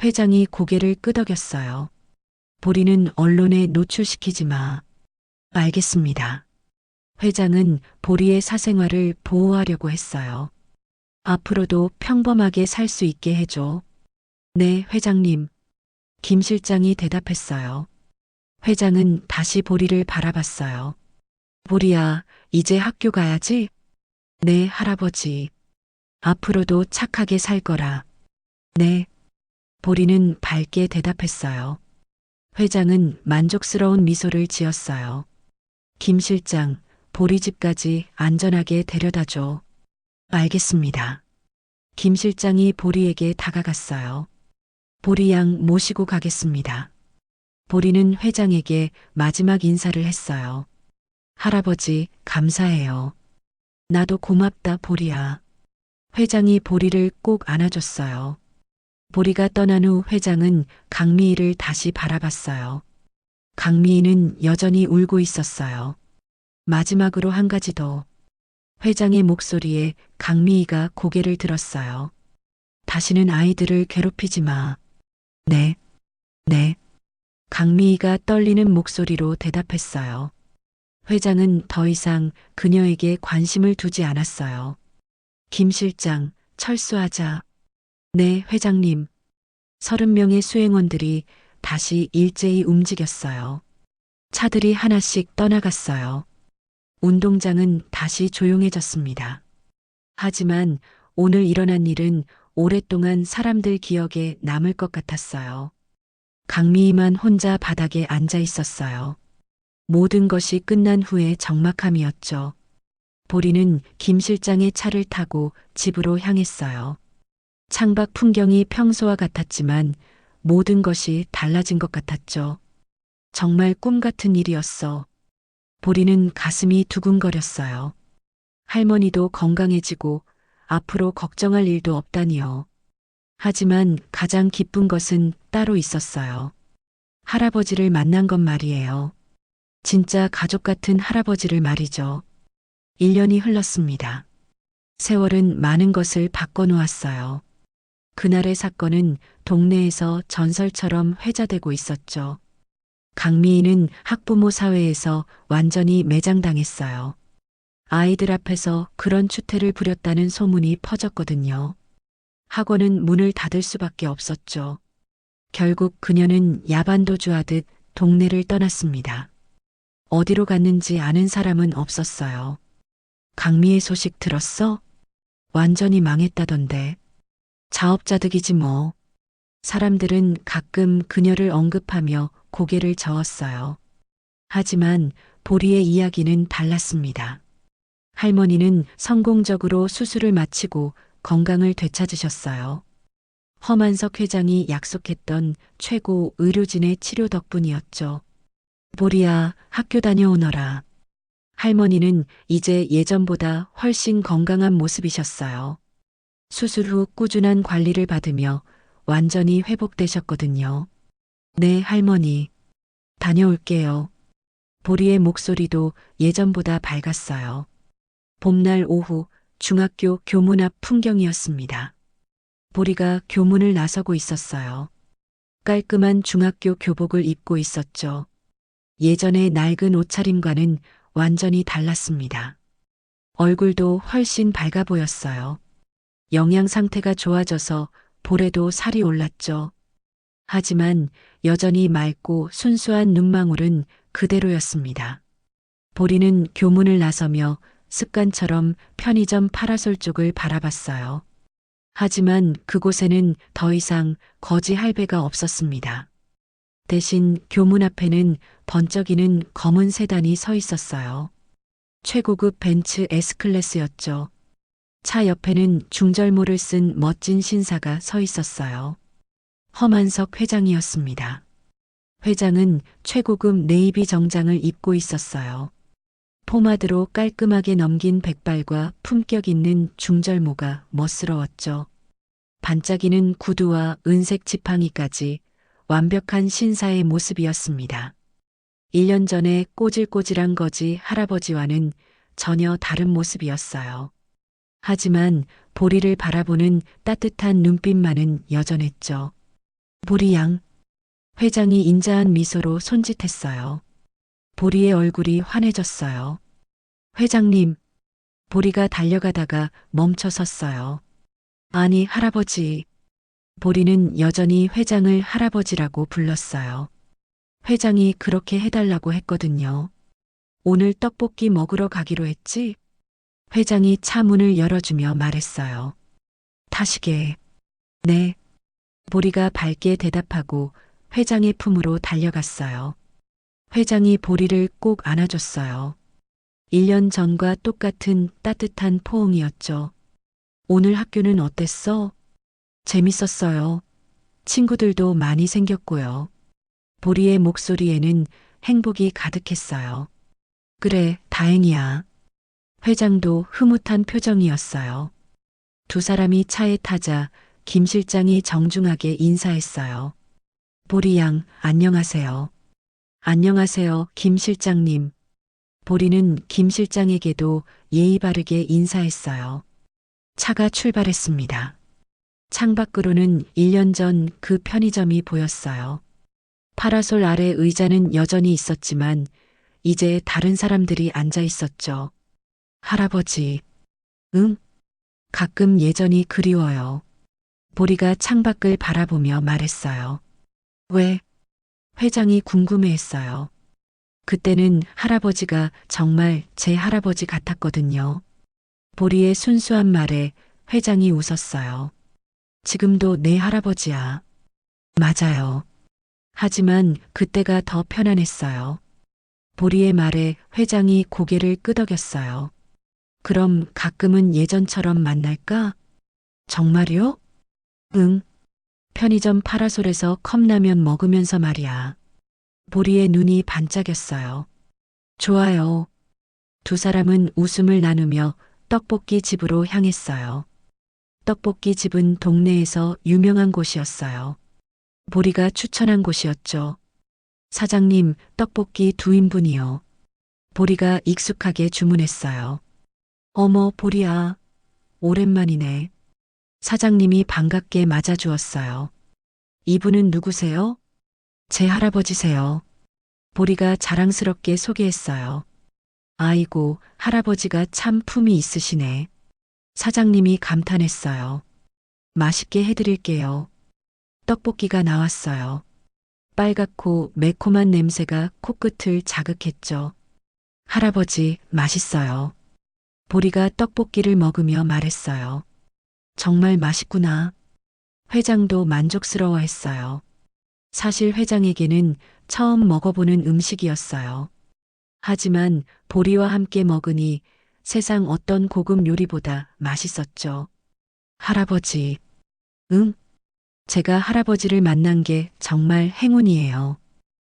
회장이 고개를 끄덕였어요. 보리는 언론에 노출시키지 마. 알겠습니다. 회장은 보리의 사생활을 보호하려고 했어요. 앞으로도 평범하게 살 수 있게 해줘. 네, 회장님. 김 실장이 대답했어요. 회장은 다시 보리를 바라봤어요. 보리야, 이제 학교 가야지? 네, 할아버지. 앞으로도 착하게 살 거라. 네. 보리는 밝게 대답했어요. 회장은 만족스러운 미소를 지었어요. 김 실장, 보리 집까지 안전하게 데려다줘. 알겠습니다. 김 실장이 보리에게 다가갔어요. 보리 양 모시고 가겠습니다. 보리는 회장에게 마지막 인사를 했어요. 할아버지, 감사해요. 나도 고맙다, 보리야. 회장이 보리를 꼭 안아줬어요. 보리가 떠난 후 회장은 강미희를 다시 바라봤어요. 강미희는 여전히 울고 있었어요. 마지막으로 한 가지 더. 회장의 목소리에 강미희가 고개를 들었어요. 다시는 아이들을 괴롭히지 마. 네, 네. 강미희가 떨리는 목소리로 대답했어요. 회장은 더 이상 그녀에게 관심을 두지 않았어요. 김 실장, 철수하자. 네, 회장님. 30명의 수행원들이 다시 일제히 움직였어요. 차들이 하나씩 떠나갔어요. 운동장은 다시 조용해졌습니다. 하지만 오늘 일어난 일은 오랫동안 사람들 기억에 남을 것 같았어요. 강미희만 혼자 바닥에 앉아 있었어요. 모든 것이 끝난 후의 적막함이었죠. 보리는 김 실장의 차를 타고 집으로 향했어요. 창밖 풍경이 평소와 같았지만 모든 것이 달라진 것 같았죠. 정말 꿈 같은 일이었어. 보리는 가슴이 두근거렸어요. 할머니도 건강해지고 앞으로 걱정할 일도 없다니요. 하지만 가장 기쁜 것은 따로 있었어요. 할아버지를 만난 것 말이에요. 진짜 가족 같은 할아버지를 말이죠. 1년이 흘렀습니다. 세월은 많은 것을 바꿔놓았어요. 그날의 사건은 동네에서 전설처럼 회자되고 있었죠. 강미희는 학부모 사회에서 완전히 매장당했어요. 아이들 앞에서 그런 추태를 부렸다는 소문이 퍼졌거든요. 학원은 문을 닫을 수밖에 없었죠. 결국 그녀는 야반도주하듯 동네를 떠났습니다. 어디로 갔는지 아는 사람은 없었어요. 강미의 소식 들었어? 완전히 망했다던데. 자업자득이지 뭐. 사람들은 가끔 그녀를 언급하며 고개를 저었어요. 하지만 보리의 이야기는 달랐습니다. 할머니는 성공적으로 수술을 마치고 건강을 되찾으셨어요. 허만석 회장이 약속했던 최고 의료진의 치료 덕분이었죠. 보리야, 학교 다녀오너라. 할머니는 이제 예전보다 훨씬 건강한 모습이셨어요. 수술 후 꾸준한 관리를 받으며 완전히 회복되셨거든요. 네, 할머니. 다녀올게요. 보리의 목소리도 예전보다 밝았어요. 봄날 오후 중학교 교문 앞 풍경이었습니다. 보리가 교문을 나서고 있었어요. 깔끔한 중학교 교복을 입고 있었죠. 예전의 낡은 옷차림과는 완전히 달랐습니다. 얼굴도 훨씬 밝아 보였어요. 영양 상태가 좋아져서 볼에도 살이 올랐죠. 하지만 여전히 맑고 순수한 눈망울은 그대로였습니다. 보리는 교문을 나서며 습관처럼 편의점 파라솔 쪽을 바라봤어요. 하지만 그곳에는 더 이상 거지 할배가 없었습니다. 대신 교문 앞에는 번쩍이는 검은 세단이 서 있었어요. 최고급 벤츠 S클래스였죠. 차 옆에는 중절모를 쓴 멋진 신사가 서 있었어요. 허만석 회장이었습니다. 회장은 최고급 네이비 정장을 입고 있었어요. 포마드로 깔끔하게 넘긴 백발과 품격 있는 중절모가 멋스러웠죠. 반짝이는 구두와 은색 지팡이까지 완벽한 신사의 모습이었습니다. 1년 전에 꼬질꼬질한 거지 할아버지와는 전혀 다른 모습이었어요. 하지만 보리를 바라보는 따뜻한 눈빛만은 여전했죠. 보리 양. 회장이 인자한 미소로 손짓했어요. 보리의 얼굴이 환해졌어요. 회장님. 보리가 달려가다가 멈춰 섰어요. 아니, 할아버지. 보리는 여전히 회장을 할아버지라고 불렀어요. 회장이 그렇게 해달라고 했거든요. 오늘 떡볶이 먹으러 가기로 했지? 회장이 차 문을 열어주며 말했어요. 타시게. 네. 보리가 밝게 대답하고 회장의 품으로 달려갔어요. 회장이 보리를 꼭 안아줬어요. 1년 전과 똑같은 따뜻한 포옹이었죠. 오늘 학교는 어땠어? 재밌었어요. 친구들도 많이 생겼고요. 보리의 목소리에는 행복이 가득했어요. 그래, 다행이야. 회장도 흐뭇한 표정이었어요. 두 사람이 차에 타자 김 실장이 정중하게 인사했어요. 보리 양, 안녕하세요. 안녕하세요, 김 실장님. 보리는 김 실장에게도 예의 바르게 인사했어요. 차가 출발했습니다. 창밖으로는 1년 전 그 편의점이 보였어요. 파라솔 아래 의자는 여전히 있었지만 이제 다른 사람들이 앉아 있었죠. 할아버지. 응? 가끔 예전이 그리워요. 보리가 창밖을 바라보며 말했어요. 왜? 회장이 궁금해했어요. 그때는 할아버지가 정말 제 할아버지 같았거든요. 보리의 순수한 말에 회장이 웃었어요. 지금도 내 할아버지야. 맞아요. 하지만 그때가 더 편안했어요. 보리의 말에 회장이 고개를 끄덕였어요. 그럼 가끔은 예전처럼 만날까? 정말요? 응. 편의점 파라솔에서 컵라면 먹으면서 말이야. 보리의 눈이 반짝였어요. 좋아요. 두 사람은 웃음을 나누며 떡볶이 집으로 향했어요. 떡볶이 집은 동네에서 유명한 곳이었어요. 보리가 추천한 곳이었죠. 사장님, 떡볶이 2인분이요. 보리가 익숙하게 주문했어요. 어머, 보리야. 오랜만이네. 사장님이 반갑게 맞아주었어요. 이분은 누구세요? 제 할아버지세요. 보리가 자랑스럽게 소개했어요. 아이고, 할아버지가 참 품이 있으시네. 사장님이 감탄했어요. 맛있게 해드릴게요. 떡볶이가 나왔어요. 빨갛고 매콤한 냄새가 코끝을 자극했죠. 할아버지, 맛있어요. 보리가 떡볶이를 먹으며 말했어요. 정말 맛있구나. 회장도 만족스러워했어요. 사실 회장에게는 처음 먹어보는 음식이었어요. 하지만 보리와 함께 먹으니 세상 어떤 고급 요리보다 맛있었죠. 할아버지. 응? 제가 할아버지를 만난 게 정말 행운이에요.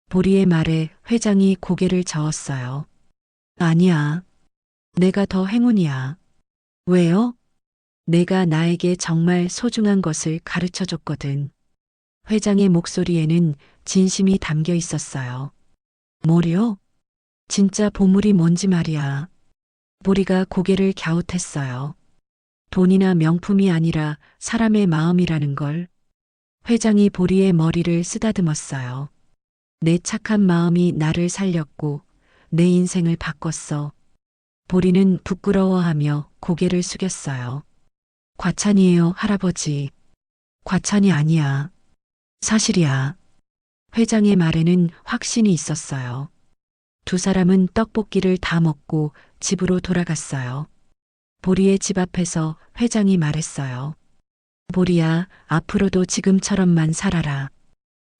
보리의 말에 회장이 고개를 저었어요. 아니야. 내가 더 행운이야. 왜요? 내가 나에게 정말 소중한 것을 가르쳐 줬거든. 회장의 목소리에는 진심이 담겨 있었어요. 뭐요? 진짜 보물이 뭔지 말이야. 보리가 고개를 갸웃했어요. 돈이나 명품이 아니라 사람의 마음이라는 걸. 회장이 보리의 머리를 쓰다듬었어요. 내 착한 마음이 나를 살렸고 내 인생을 바꿨어. 보리는 부끄러워하며 고개를 숙였어요. 과찬이에요, 할아버지. 과찬이 아니야. 사실이야. 회장의 말에는 확신이 있었어요. 두 사람은 떡볶이를 다 먹고 집으로 돌아갔어요. 보리의 집 앞에서 회장이 말했어요. 보리야, 앞으로도 지금처럼만 살아라.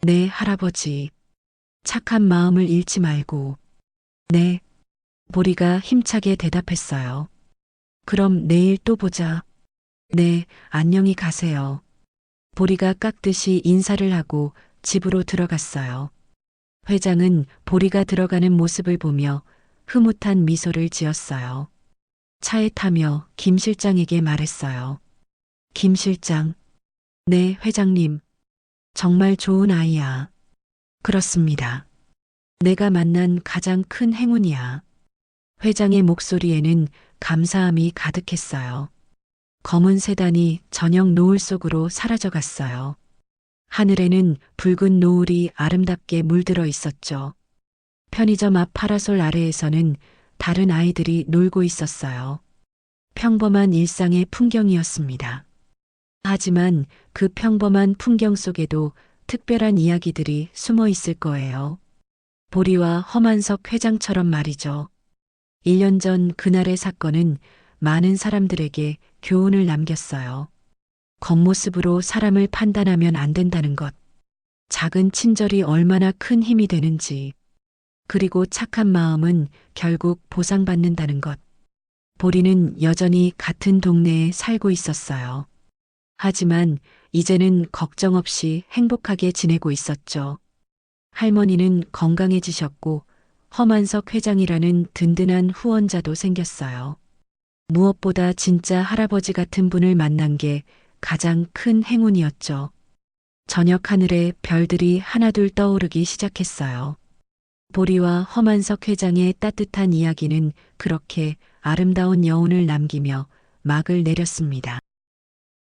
네, 할아버지. 착한 마음을 잃지 말고. 네. 보리가 힘차게 대답했어요. 그럼 내일 또 보자. 네, 안녕히 가세요. 보리가 깍듯이 인사를 하고 집으로 들어갔어요. 회장은 보리가 들어가는 모습을 보며 흐뭇한 미소를 지었어요. 차에 타며 김 실장에게 말했어요. 김 실장. 네, 회장님. 정말 좋은 아이야. 그렇습니다. 내가 만난 가장 큰 행운이야. 회장의 목소리에는 감사함이 가득했어요. 검은 세단이 저녁 노을 속으로 사라져갔어요. 하늘에는 붉은 노을이 아름답게 물들어 있었죠. 편의점 앞 파라솔 아래에서는 다른 아이들이 놀고 있었어요. 평범한 일상의 풍경이었습니다. 하지만 그 평범한 풍경 속에도 특별한 이야기들이 숨어 있을 거예요. 보리와 허만석 회장처럼 말이죠. 1년 전 그날의 사건은 많은 사람들에게 교훈을 남겼어요. 겉모습으로 사람을 판단하면 안 된다는 것. 작은 친절이 얼마나 큰 힘이 되는지. 그리고 착한 마음은 결국 보상받는다는 것. 보리는 여전히 같은 동네에 살고 있었어요. 하지만 이제는 걱정 없이 행복하게 지내고 있었죠. 할머니는 건강해지셨고 허만석 회장이라는 든든한 후원자도 생겼어요. 무엇보다 진짜 할아버지 같은 분을 만난 게 가장 큰 행운이었죠. 저녁 하늘에 별들이 하나둘 떠오르기 시작했어요. 보리와 허만석 회장의 따뜻한 이야기는 그렇게 아름다운 여운을 남기며 막을 내렸습니다.